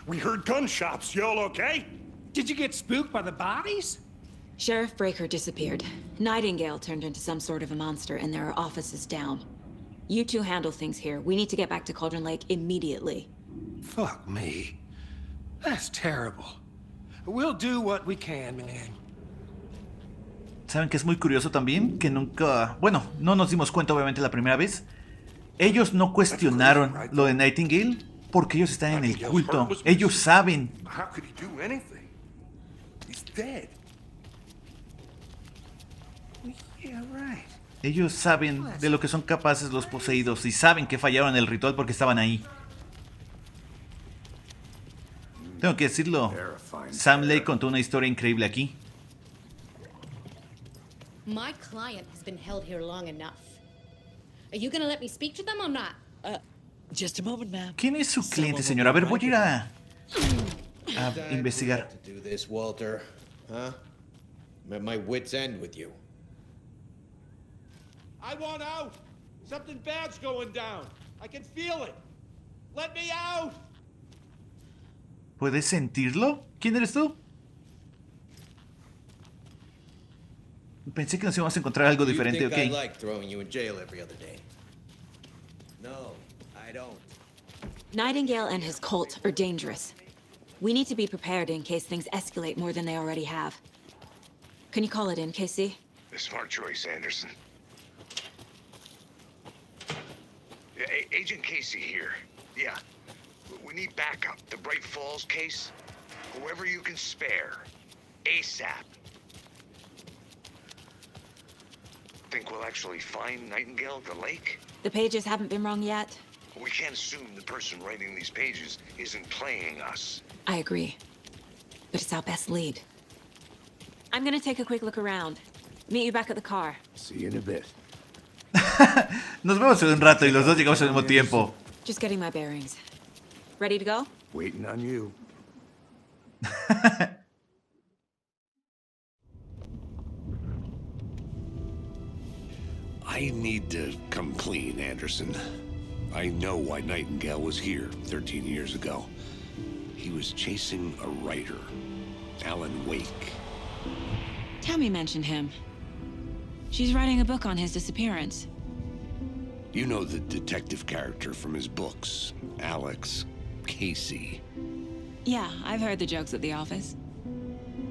We heard gunshots. Y'all okay? Did you get spooked by the bodies? Sheriff Breaker disappeared. Nightingale turned into some sort of a monster, and there are offices down. You two handle things here. We need to get back to Cauldron Lake immediately. Fuck me. That's terrible. We'll do what we can, man. ¿Saben que es muy curioso también? Que nunca... Bueno, no nos dimos cuenta obviamente la primera vez. Ellos no cuestionaron lo de Nightingale porque ellos están en el culto. Ellos saben. How could he do anything? He's dead. Yeah, right. Ellos saben de lo que son capaces los poseídos y saben que fallaron en el ritual porque estaban ahí. Tengo que decirlo, Sam Lake contó una historia increíble aquí. My client has been held here long enough. Are you gonna let me speak to them or not? Just a moment, ma'am. ¿Quién es su cliente, señor? A ver, voy a ir a investigar. Do this, Walter. Huh? I'm at my wit's end with you. I want out! Something bad's going down. I can feel it. Let me out! ¿Puedes sentirlo? ¿Quién eres tú? Pensé que nos íbamos a encontrar algo diferente, You think I ok. like throwing you in jail every other day? No, I don't. Nightingale and his cult are dangerous. We need to be prepared in case things escalate more than they already have. Can you call it in, Casey? A smart choice, Anderson. Yeah, Agent Casey here. Yeah. We need backup. The Bright Falls case. Whoever you can spare. ASAP. Think we'll actually find Nightingale at the lake? The pages haven't been wrong yet. We can't assume the person writing these pages isn't playing us. I agree. But it's our best lead. I'm gonna take a quick look around. Meet you back at the car. See you in a bit. Nos vemos en un rato y los dos llegamos al mismo tiempo. Just getting my bearings. Ready to go? Waiting on you. I need to come clean, Anderson. I know why Nightingale was here 13 years ago. He was chasing a writer, Alan Wake. Tammy mentioned him. She's writing a book on his disappearance. You know the detective character from his books, Alex Casey. Yeah, I've heard the jokes at the office.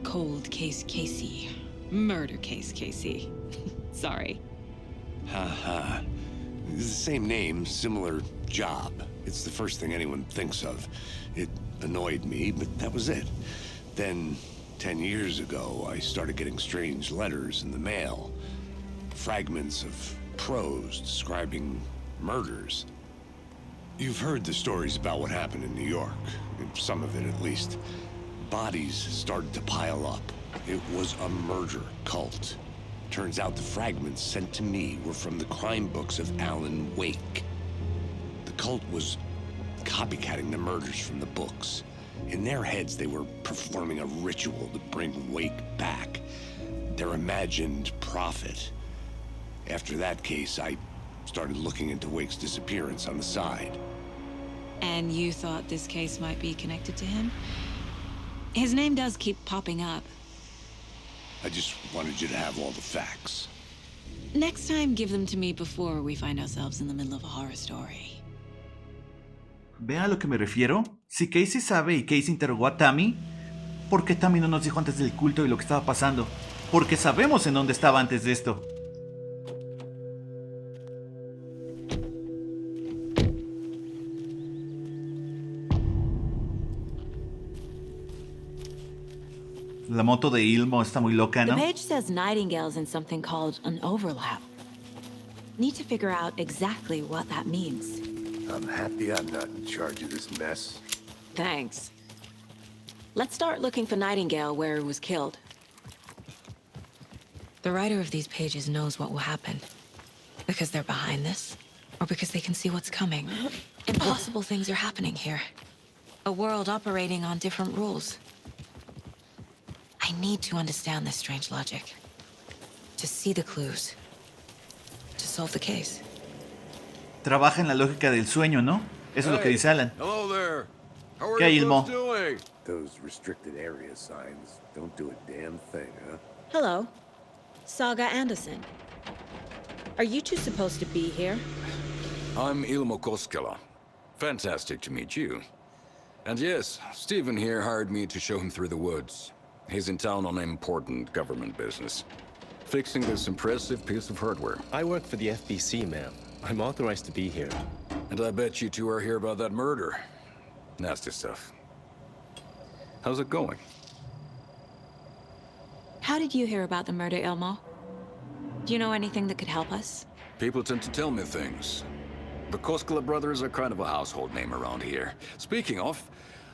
Cold case Casey. Murder case Casey. Sorry. Haha. The same name, similar job. It's the first thing anyone thinks of. It annoyed me, but that was it. Then, 10 years ago, I started getting strange letters in the mail. Fragments of prose describing murders. You've heard the stories about what happened in New York. Some of it, at least. Bodies started to pile up. It was a murder cult. Turns out the fragments sent to me were from the crime books of Alan Wake. The cult was copycatting the murders from the books. In their heads, they were performing a ritual to bring Wake back. Their imagined prophet. After that case, I started looking into Wake's disappearance on the side. And you thought this case might be connected to him? His name does keep popping up. I just wanted you to have all the facts. Next time, give them to me before we find ourselves in the middle of a horror story. ¿Ven a lo que me refiero? Si Casey sabe y Casey interrogó a Tammy, ¿por qué Tammy no nos dijo antes del culto y lo que estaba pasando? Porque sabemos en dónde estaba antes de esto. La moto de Ilmo está muy loca, The ¿no? page says Nightingale's in something called an overlap. Need to figure out exactly what that means. I'm happy I'm not in charge of this mess. Thanks. Let's start looking for Nightingale where he was killed. The writer of these pages knows what will happen. Because they're behind this, or because they can see what's coming. Impossible things are happening here. A world operating on different rules. I need to understand this strange logic. To see the clues. To solve the case. Trabaja en la lógica del sueño, ¿no? Eso es lo que dice Alan. Hello there. How ¿Qué hay, Ilmo? doing? Those restricted area signs don't do a damn thing, huh? Hello. Saga Anderson. Are you two supposed to be here? I'm Ilmo Koskela. Fantastic to meet you. And yes, Stephen here hired me to show him through the woods. He's in town on important government business. Fixing this impressive piece of hardware. I work for the FBC, ma'am. I'm authorized to be here. And I bet you two are here about that murder. Nasty stuff. How's it going? How did you hear about the murder, Ilmo? Do you know anything that could help us? People tend to tell me things. The Koskela brothers are kind of a household name around here. Speaking of,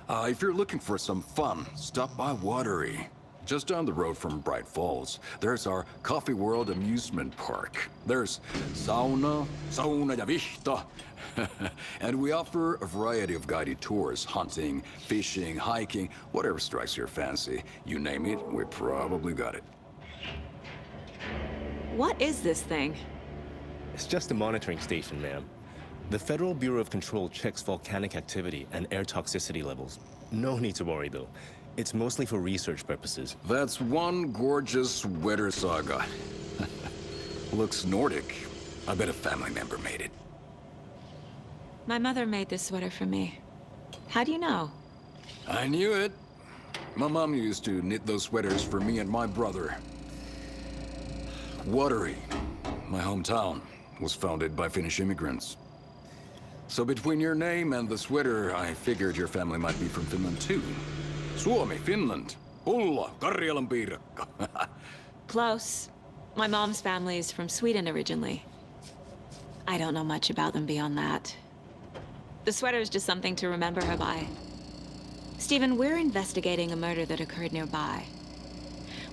if you're looking for some fun, stop by Watery. Just down the road from Bright Falls, there's our Coffee World amusement park. There's sauna ja vihta. And we offer a variety of guided tours, hunting, fishing, hiking, whatever strikes your fancy. You name it, we probably got it. What is this thing? It's just a monitoring station, ma'am. The Federal Bureau of Control checks volcanic activity and air toxicity levels. No need to worry, though. It's mostly for research purposes. That's one gorgeous sweater, Saga. Looks Nordic. I bet a family member made it. My mother made this sweater for me. How do you know? I knew it. My mom used to knit those sweaters for me and my brother. Watery, my hometown, was founded by Finnish immigrants. So between your name and the sweater, I figured your family might be from Finland too. Suomi, Finland. Ulla, Karjalan piirakka. Close. My mom's family is from Sweden originally. I don't know much about them beyond that. The sweater is just something to remember her by. Stephen, we're investigating a murder that occurred nearby.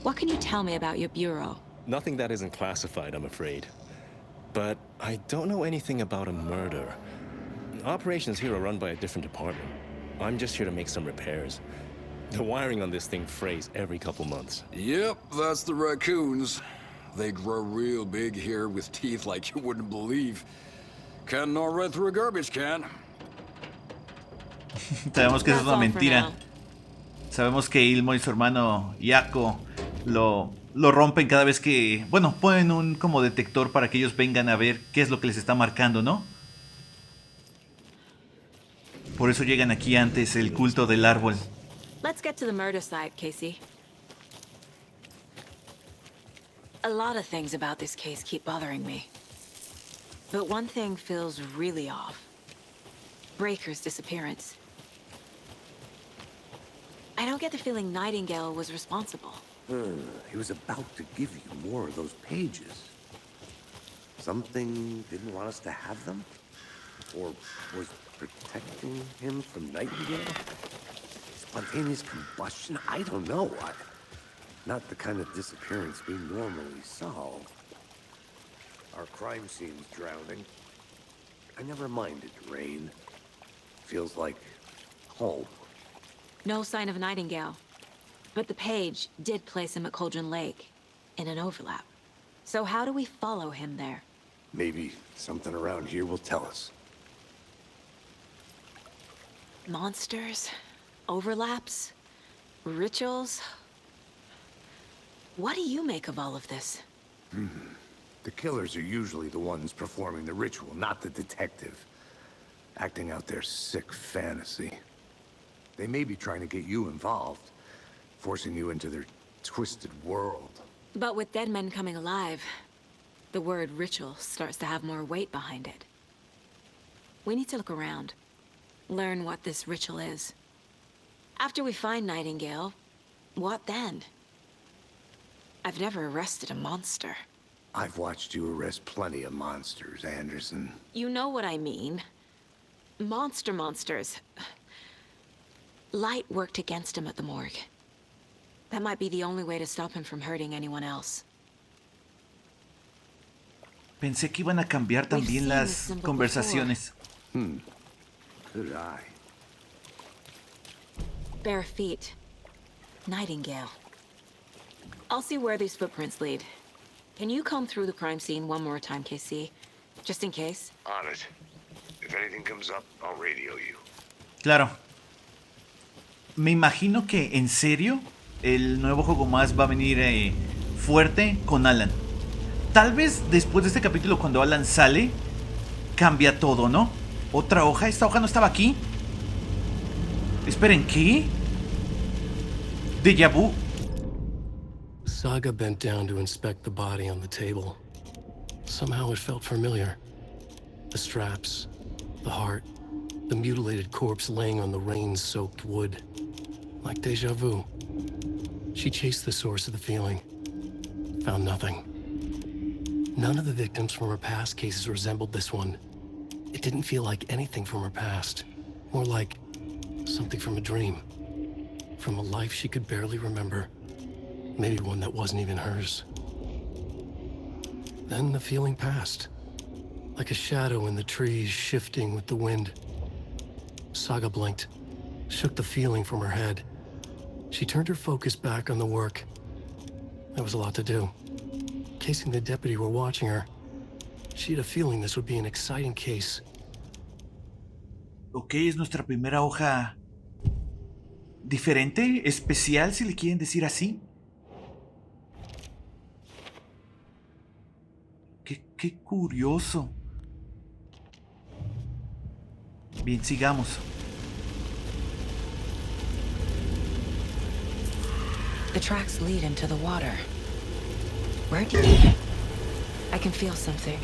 What can you tell me about your bureau? Nothing that isn't classified, I'm afraid. But I don't know anything about a murder. Operations here are run by a different department. I'm just here to make some repairs. The wiring on this thing frays every couple months. Yep, that's the raccoons. They grow real big here with teeth like you wouldn't believe. Can't gnaw right through a garbage can. Sabemos que eso es una mentira. Sabemos que Ilmo y su hermano Yako lo rompen cada vez que... Bueno, ponen un como detector para que ellos vengan a ver qué es lo que les está marcando, ¿no? Por eso llegan aquí antes, el culto del árbol. Let's get to the murder site, Casey. A lot of things about this case keep bothering me. But one thing feels really off. Breaker's disappearance. I don't get the feeling Nightingale was responsible. He was about to give you more of those pages. Something didn't want us to have them? Or was protecting him from Nightingale? Spontaneous combustion? I don't know. Not the kind of disappearance we normally solve. Our crime scene's drowning. I never minded rain. Feels like home. No sign of Nightingale. But the page did place him at Cauldron Lake, in an overlap. So how do we follow him there? Maybe something around here will tell us. Monsters? Overlaps? Rituals? What do you make of all of this? The killers are usually the ones performing the ritual, not the detective. Acting out their sick fantasy. They may be trying to get you involved, forcing you into their twisted world. But with dead men coming alive, the word ritual starts to have more weight behind it. We need to look around, learn what this ritual is. After we find Nightingale, what then? I've never arrested a monster. I've watched you arrest plenty of monsters, Anderson. You know what I mean. Monsters. Light worked against him at the morgue. That might be the only way to stop him from hurting anyone else. Pensé que iban a cambiar también las conversaciones. Good eye. Bare feet. Nightingale. I'll see where these footprints lead. Can you comb through the crime scene one more time, KC? Just in case? On it. If anything comes up, I'll radio you. Claro. Me imagino que, en serio, el nuevo juego más va a venir fuerte con Alan. Tal vez después de este capítulo, cuando Alan sale, cambia todo, ¿no? Otra hoja. ¿Esta hoja no estaba aquí? Esperen, ¿qué? Deja vu. Saga bent down to inspect the body on the table. Somehow it felt familiar. The straps, the heart, the mutilated corpse laying on the rain-soaked wood. Like deja vu. She chased the source of the feeling. Found nothing. None of the victims from her past cases resembled this one. It didn't feel like anything from her past. More like something from a dream. From a life she could barely remember. Maybe one that wasn't even hers. Then the feeling passed. Like a shadow in the trees shifting with the wind. Saga blinked, shook the feeling from her head. She turned her focus back on the work. There was a lot to do. Casey and the deputy were watching her. She had a feeling this would be an exciting case. Ok, es nuestra primera hoja diferente, especial, si le quieren decir así. Qué curioso. Bien, sigamos. The tracks lead into the water. Where did you... I can feel something.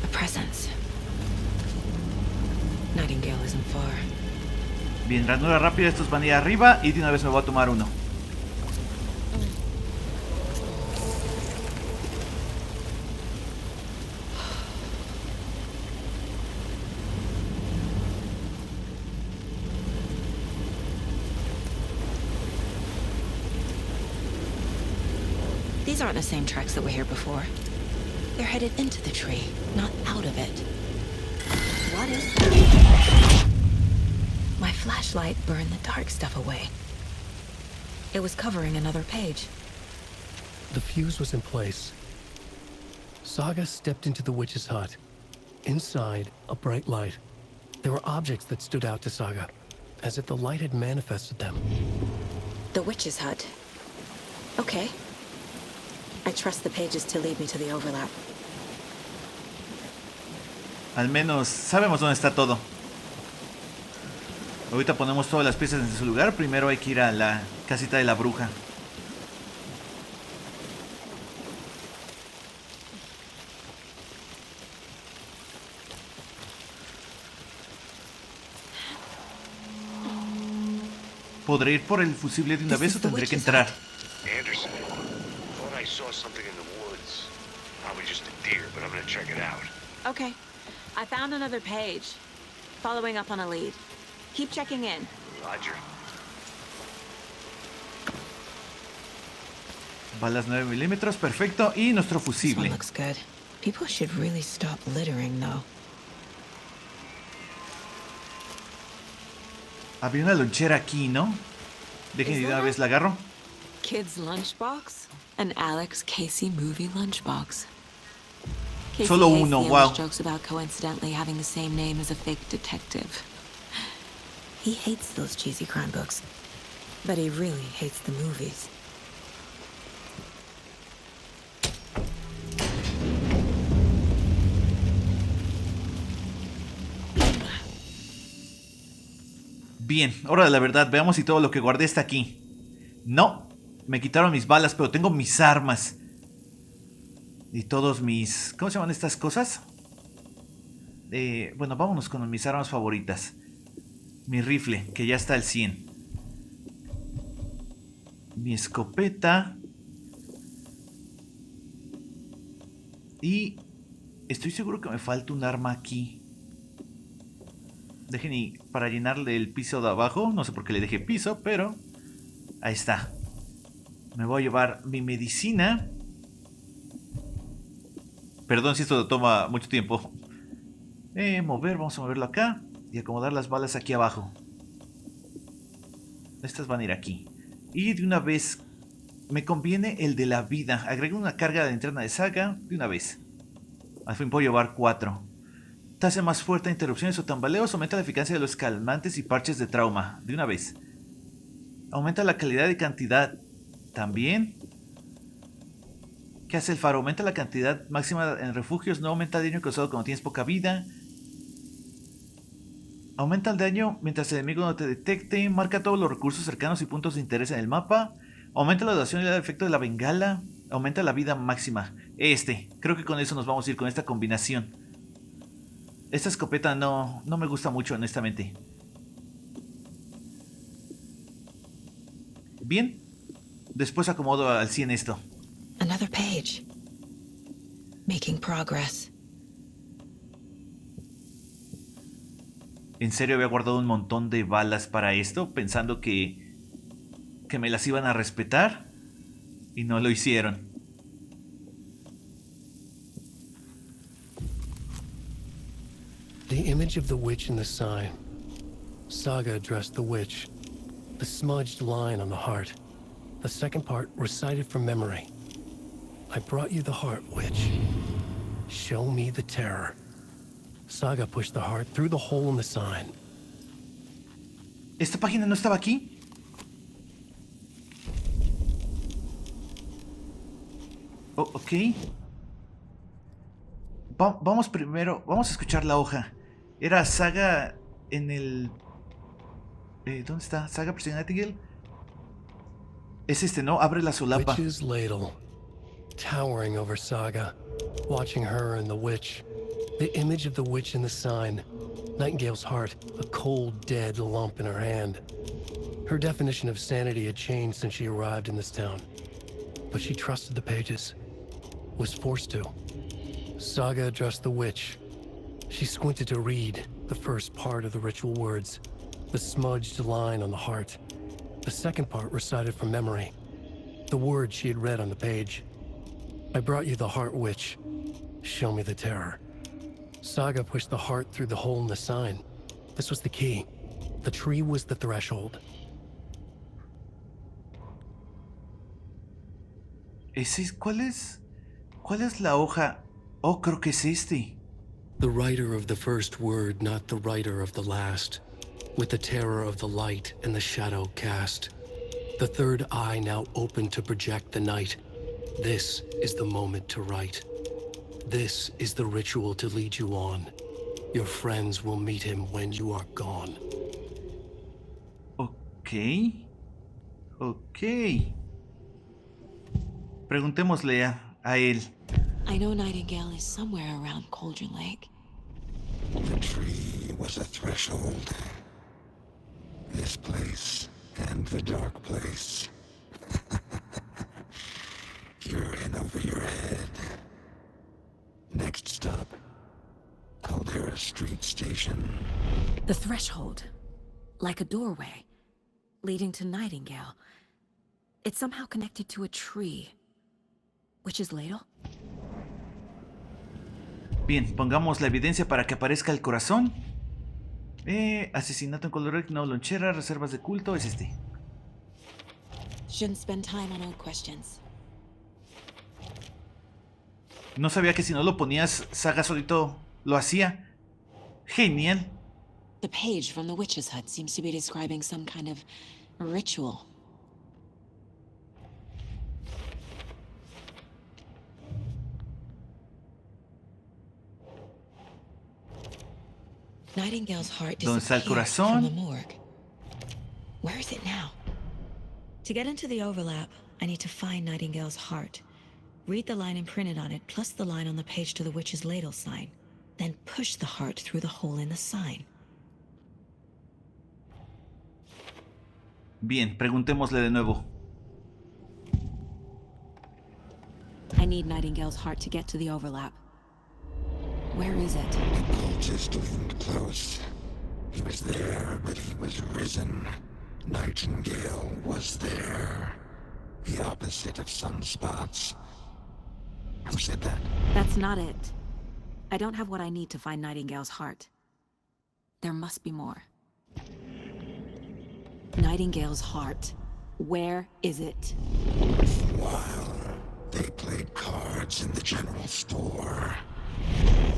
A presence. Nightingale isn't far. Bien, ranura rápida, estos van a ir arriba y de una vez me voy a tomar uno. These aren't the same tracks that were here before. They're headed into the tree, not out of it. What is that? My flashlight burned the dark stuff away. It was covering another page. The fuse was in place. Saga stepped into the witch's hut. Inside, a bright light. There were objects that stood out to Saga, as if the light had manifested them. The witch's hut. Okay. I trust the pages to lead me to the overlap. Al menos sabemos dónde está todo. Ahorita ponemos todas las piezas en su lugar. Primero hay que ir a la casita de la bruja. ¿Podré ir por el fusible de una vez o tendré que entrar? Anderson, thought I saw something in the woods. Probably just a deer, but I'm gonna check it out. Okay. I found another page. Following up on a lead. Keep checking in. Roger. Balas 9 milímetros, perfecto. Y nuestro This one fusible. looks good. People should really stop littering, though. Había una lonchera aquí, ¿no? Dejen de una vez la agarro. Kid's lunchbox? An Alex Casey movie lunchbox. Casey Solo hates uno, the wow. English jokes about coincidentally having the same name as a fake detective. He hates those cheesy crime books, but he really hates the movies. Bien, ahora de la verdad, veamos si todo lo que guardé está aquí. No, me quitaron mis balas, pero tengo mis armas. Y todos mis... ¿Cómo se llaman estas cosas? Bueno, vámonos con mis armas favoritas. Mi rifle, que ya está al 100. Mi escopeta. Y estoy seguro que me falta un arma aquí. Dejen y para llenarle el piso de abajo. No sé por qué le dejé piso, pero ahí está. Me voy a llevar mi medicina. Perdón si esto toma mucho tiempo. Vamos a moverlo acá. Y acomodar las balas aquí abajo. Estas van a ir aquí. Y de una vez me conviene el de la vida. Agrego una carga de linterna de Saga de una vez. Al fin puedo llevar 4. Te hace más fuerte a interrupciones o tambaleos. Aumenta la eficacia de los calmantes y parches de trauma. De una vez. Aumenta la calidad y cantidad. También. ¿Qué hace el faro? Aumenta la cantidad máxima en refugios. No aumenta el daño causado cuando tienes poca vida. Aumenta el daño mientras el enemigo no te detecte. Marca todos los recursos cercanos y puntos de interés en el mapa. Aumenta la duración y el efecto de la bengala. Aumenta la vida máxima. Creo que con eso nos vamos a ir, con esta combinación. Esta escopeta no me gusta mucho, honestamente. Bien. Después acomodo al 100 esto. Another page. making progress. En serio había guardado un montón de balas para esto, pensando que me las iban a respetar, y no lo hicieron. The image of the witch in the sign. Saga addressed the witch. The smudged line on the heart. The second part recited from memory. I brought you the heart, witch. Show me the terror. Saga pushed the heart through the hole in the sign. ¿Esta página no estaba aquí? Oh, ok. Vamos primero, vamos a escuchar la hoja. Era Saga en el... ¿dónde está? Saga Presión Nightingale. Es este, ¿no? Abre la solapa. Witch's ladle, towering over Saga, watching her and the witch. The image of the witch in the sign. Nightingale's heart, a cold, dead lump in her hand. Her definition of sanity had changed since she arrived in this town. But she trusted the pages. Was forced to. Saga addressed the witch. She squinted to read the first part of the ritual words. The smudged line on the heart. The second part recited from memory. The words she had read on the page. I brought you the heart, witch. Show me the terror. Saga pushed the heart through the hole in the sign. This was the key. The tree was the threshold. ¿Cuál es? ¿Cuál es la hoja? Oh, creo que es este. The writer of the first word, not the writer of the last. With the terror of the light and the shadow cast. The third eye now open to project the night. This is the moment to write. This is the ritual to lead you on. Your friends will meet him when you are gone. Ok. Ok. Preguntémosle a él. I know Nightingale is somewhere around Cauldron Lake. The tree was a threshold. This place and the dark place. You're in over your head. Next stop, Caldera Street Station. The threshold, like a doorway, leading to Nightingale. It's somehow connected to a tree. Witch's ladle? Bien, pongamos la evidencia para que aparezca el corazón. Asesinato en Colorado, no lonchera, reservas de culto, es este. Shouldn't spend time on old questions. No sabía que si no lo ponías, Saga solito lo hacía. Genial. The page from the witch's hut seems to be describing some kind of ritual. Nightingale's heart ¿Dónde está el disappeared from corazón? the morgue. Where is it now? To get into the overlap, I need to find Nightingale's heart. Read the line imprinted on it, plus the line on the page to the witch's ladle sign. Then push the heart through the hole in the sign. Bien, preguntémosle de nuevo. I need Nightingale's heart to get to the overlap. Where is it? The cultist leaned close. He was there, but he was risen. Nightingale was there. The opposite of sunspots. Who said that? That's not it. I don't have what I need to find Nightingale's heart. There must be more. Nightingale's heart. Where is it? While they played cards in the general store,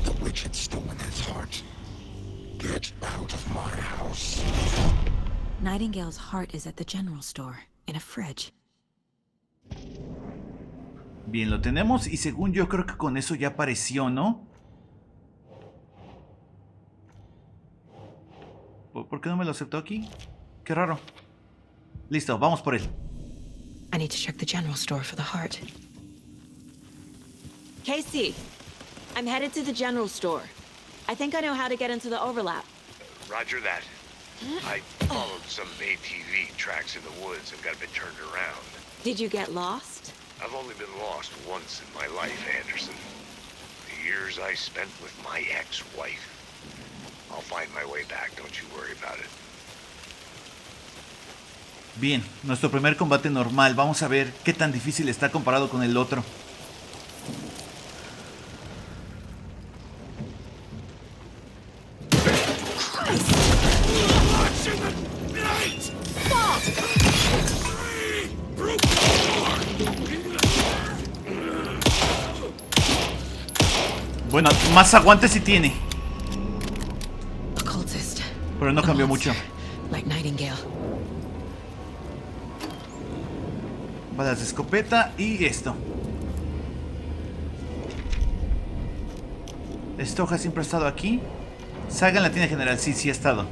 the witch had stolen his heart. Get out of my house. Nightingale's heart is at the general store, in a fridge. Bien, lo tenemos y según yo creo que con eso ya apareció, ¿no? ¿Por qué no me lo aceptó aquí? Qué raro. Listo, vamos por él. I need to check the general store for the heart. Casey, I'm headed to the general store. I think I know how to get into the overlap. Roger that. I followed some ATV tracks in the woods and got a bit turned around. Did you get lost? I've only been lost once in my life, Anderson. years I spent with my ex-wife. I'll find my way back, don't you worry about it. Bien, nuestro primer combate normal. Vamos a ver qué tan difícil está comparado con el otro. Bueno, más aguante sí tiene. Pero no cambió mucho. Balas de escopeta y esto. ¿Esta hoja siempre ha estado aquí? Saga en la tienda general, sí ha estado.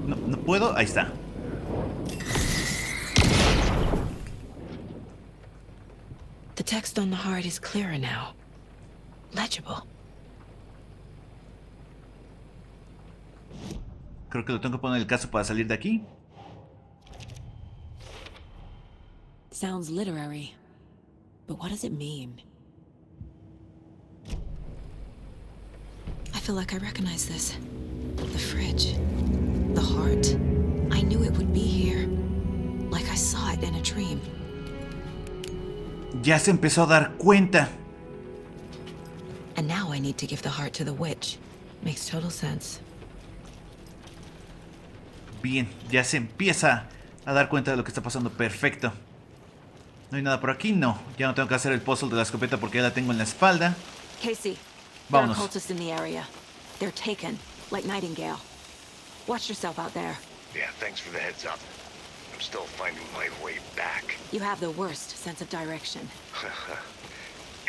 No puedo, ahí está. The text on the heart is clearer now. Legible. Creo que lo tengo que poner en el caso para salir de aquí. Sounds literary. But what does it mean? I feel like I recognize this. The fridge. The heart. I knew it would be here. Like I saw it in a dream. Ya se empezó a dar cuenta. And now I need to give the heart to the witch. Makes total sense. Bien, ya se empieza a dar cuenta de lo que está pasando. Perfecto. ¿No hay nada por aquí? No. Ya no tengo que hacer el puzzle de la escopeta porque ya la tengo en la espalda. Casey, there are cultists in the area. They're taken, like Nightingale. Watch yourself out there. Yeah, thanks for the heads up. I'm still finding my way back. You have the worst sense of direction.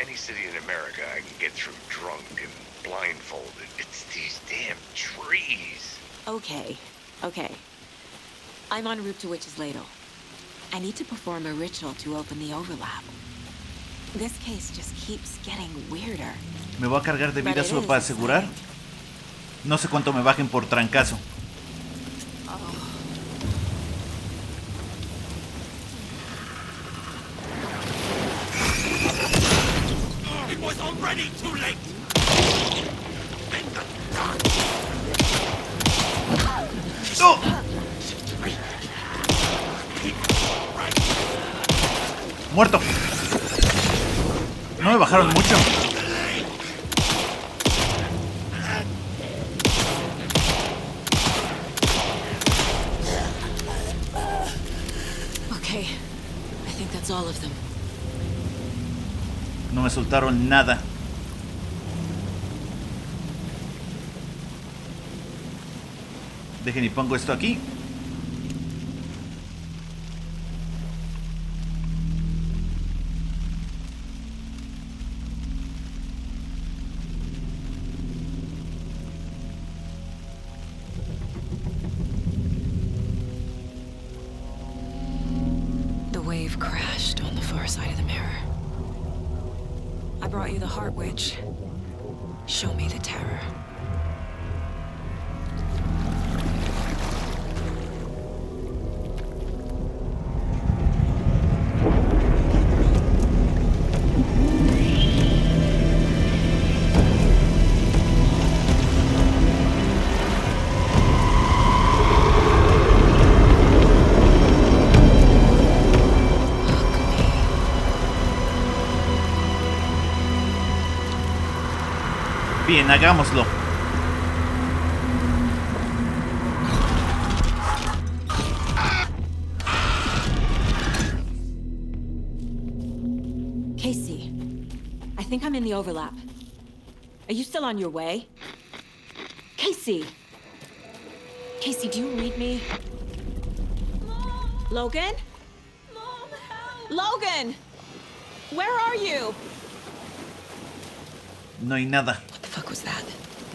Any city in America I can get through drunk and blindfolded. It's these damn trees. Okay. I'm en route to Witch's Ladle. I need to perform a ritual to open the overlap. This case just keeps getting weirder. Me voy a cargar de vida solo para asegurar. No sé cuánto me bajen por trancazo. It was already too late. ¡No! Muerto. No me bajaron mucho. Okay, I think that's all of them. No me soltaron nada. Dejen y pongo esto aquí. The wave crashed on the far side of the mirror. I brought you the Heart Witch. Show me the terror. Bien, hagámoslo. Casey, I think I'm in the overlap. Are you still on your way? Casey! Casey, do you read me? Mom. Logan? Mom, help! Logan! Where are you? No hay nada. What the fuck was that?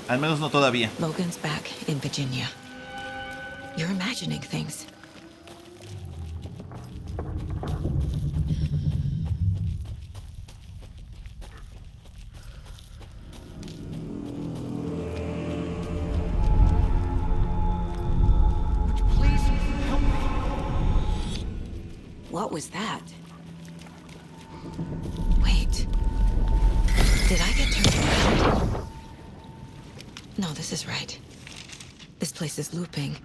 Al menos no todavía. Logan's back in Virginia. You're imagining things. Would you please help me? What was that? Wait. Did I get turned around? No, this is right. This place is looping.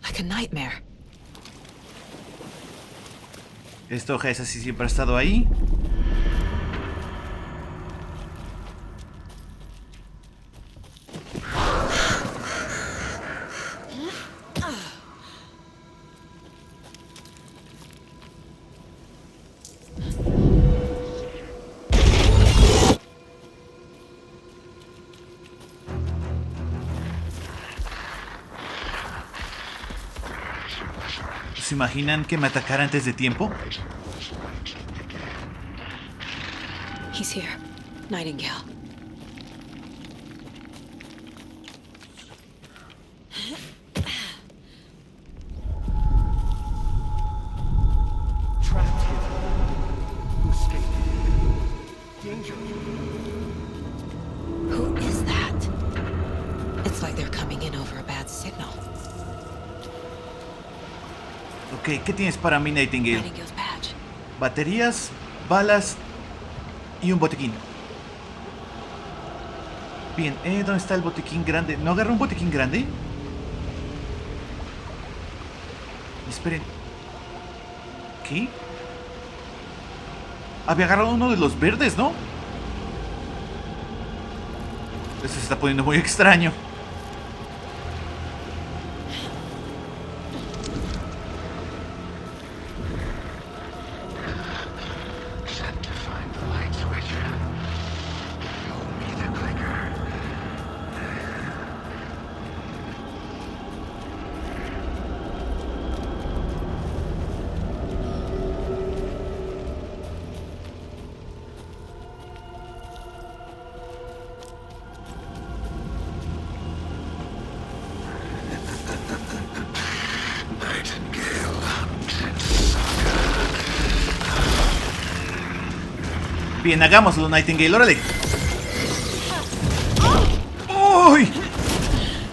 Like a nightmare. Esta hoja es así, siempre ha estado ahí. ¿Se imaginan que me atacara antes de tiempo? He's here. Nightingale. Trapped here. Who escaped? Danger. Who is that? It's like they're coming in over a bad signal. Ok, ¿qué tienes para mí, Nightingale? Nightingale's badge. Baterías, balas y un botiquín. Bien, ¿dónde está el botiquín grande? ¿No agarré un botiquín grande? Esperen. ¿Qué? Había agarrado uno de los verdes, ¿no? Eso se está poniendo muy extraño. Bien, hagámoslo, Nightingale, órale. ¡Uy!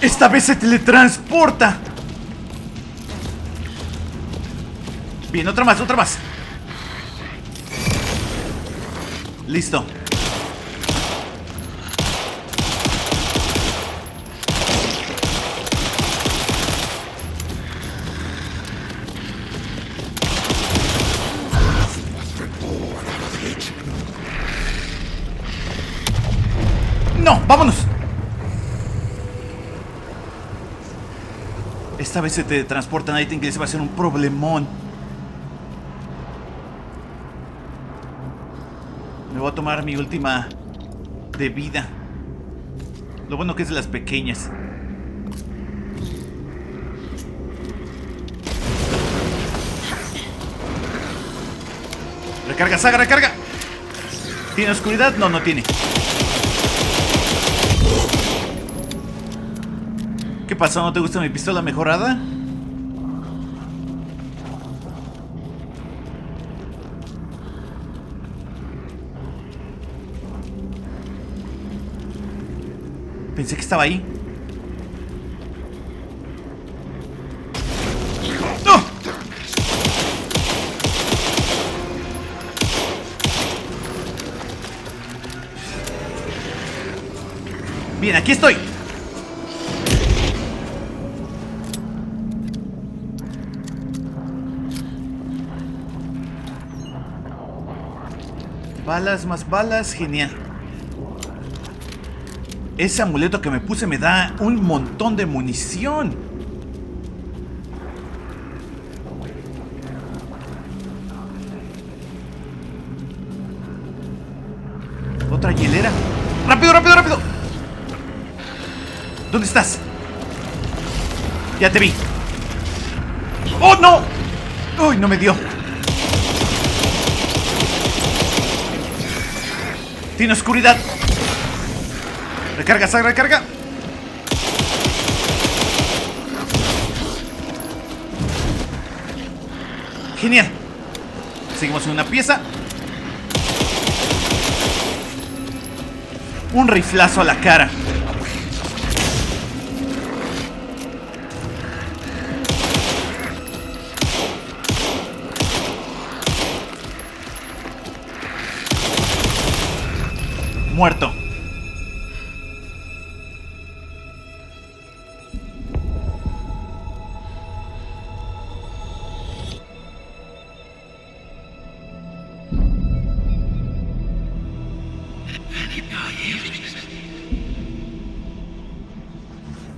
Esta vez se teletransporta. Bien, otra más, otra más. Listo. ¡No! ¡Vámonos! Esta vez se te transporta Nightingale, se va a hacer un problemón. Me voy a tomar mi última de vida. Lo bueno que es de las pequeñas. Recarga, Saga, recarga. ¿Tiene oscuridad? No, no tiene. ¿Qué pasó? ¿No te gusta mi pistola mejorada? Pensé que estaba ahí. ¡No! Bien, aquí estoy. Balas, más balas, genial. Ese amuleto que me puse me da un montón de munición. Otra hielera. ¡Rápido, rápido, rápido! ¿Dónde estás? Ya te vi. ¡Oh, no! ¡Uy, no me dio! Tiene oscuridad. Recarga, Saga, recarga. Genial. Seguimos en una pieza. Un riflazo a la cara. Muerto.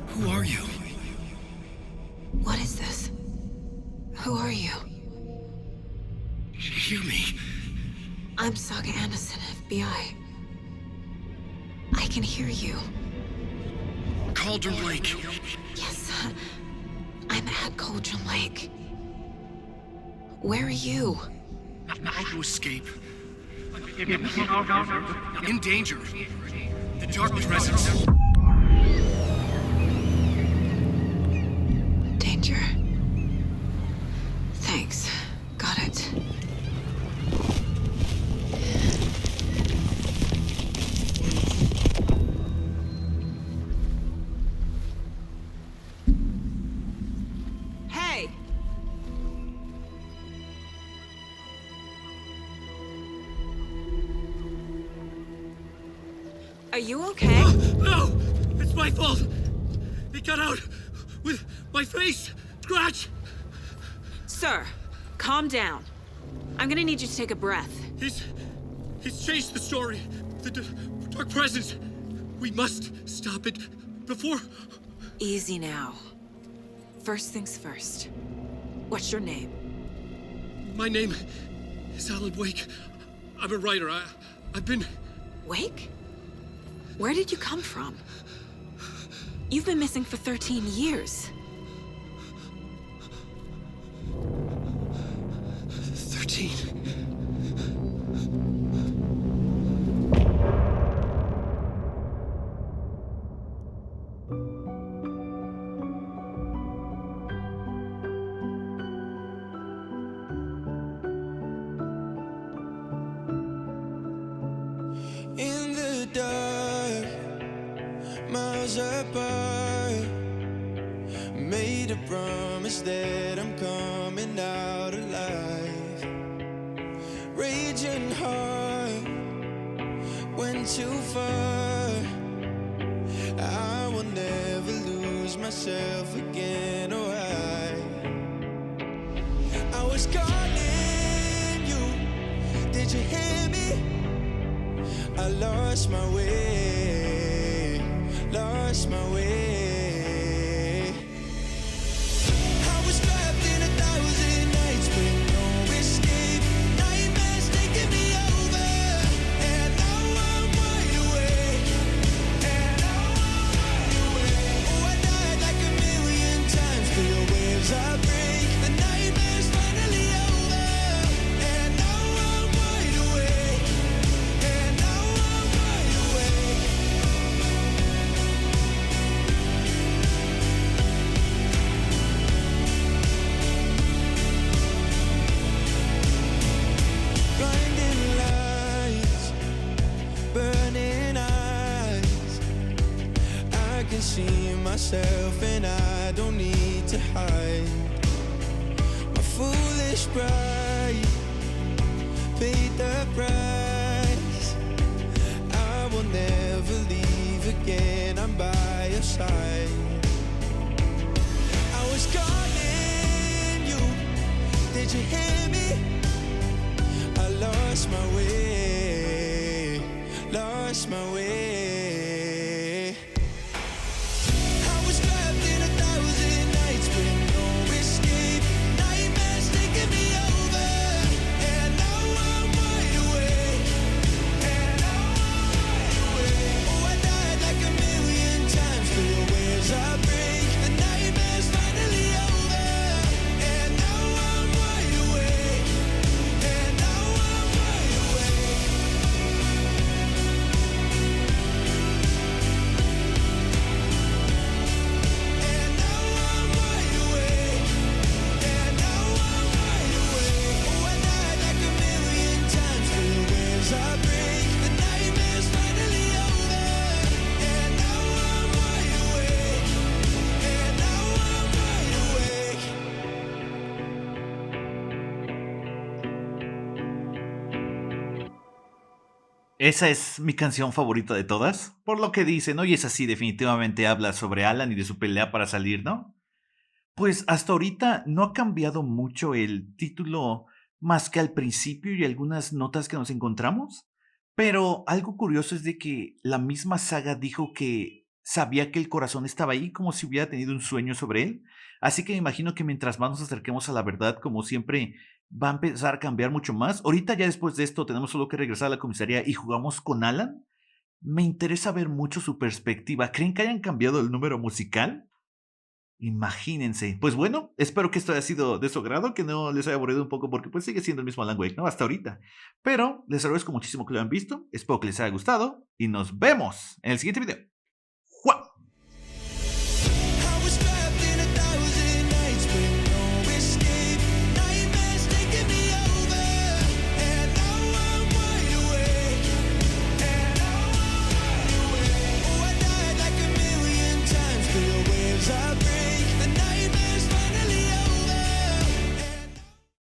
Who are you? What is this? Who are you? Hear me. I'm Saga Anderson, FBI. I can hear you. Cauldron Lake. Yes, I'm at Cauldron Lake. Where are you? How to escape. In danger. The dark presence. Danger. Thanks. Got it. Hey! Are you okay? No! It's my fault! It got out with my face! Scratch! Sir, calm down. I'm gonna need you to take a breath. He's changed the story. The dark presence. We must stop it before... Easy now. First things first. What's your name? My name is Alan Wake. I'm a writer. I've been... Wake? Where did you come from? You've been missing for 13 years. 13. In the dark, miles apart, made a promise that I'm coming out alive. Raging heart, went too far. I will never lose myself again, or I was calling you, did you hear me? I lost my way, lost my way. I was trapped in 1,000 nights with no escape. Nightmares taking me over, and now I'm wide awake. Oh, I died like 1,000,000 times through the waves I break. The nightmare's finally over, and now I'm wide awake. Blinding lights, burning eyes. I can see myself and I don't need to hide. My foolish pride paid the price. I will never leave again, I'm by your side. I was calling you, did you hear me? I lost my way, lost my way. I was trapped in 1,000 nights with no escape. Nightmares taking me over, and now I'm wide awake. Oh, I died like 1,000,000 times through the waves I break. The nightmare's finally over, and now I'm wide awake. And now I'm wide awake. Esa es mi canción favorita de todas, por lo que dicen, ¿no? Y es así, definitivamente habla sobre Alan y de su pelea para salir, ¿no? Pues hasta ahorita no ha cambiado mucho el título más que al principio y algunas notas que nos encontramos, pero algo curioso es de que la misma saga dijo que sabía que el corazón estaba ahí como si hubiera tenido un sueño sobre él, así que me imagino que mientras más nos acerquemos a la verdad, como siempre, va a empezar a cambiar mucho más. Ahorita ya después de esto tenemos solo que regresar a la comisaría y jugamos con Alan. Me interesa ver mucho su perspectiva. ¿Creen que hayan cambiado el número musical? Imagínense. Pues bueno, espero que esto haya sido de su agrado, que no les haya aburrido un poco porque pues sigue siendo el mismo Alan Wake, ¿no? Hasta ahorita. Pero les agradezco muchísimo que lo hayan visto, espero que les haya gustado y nos vemos en el siguiente video.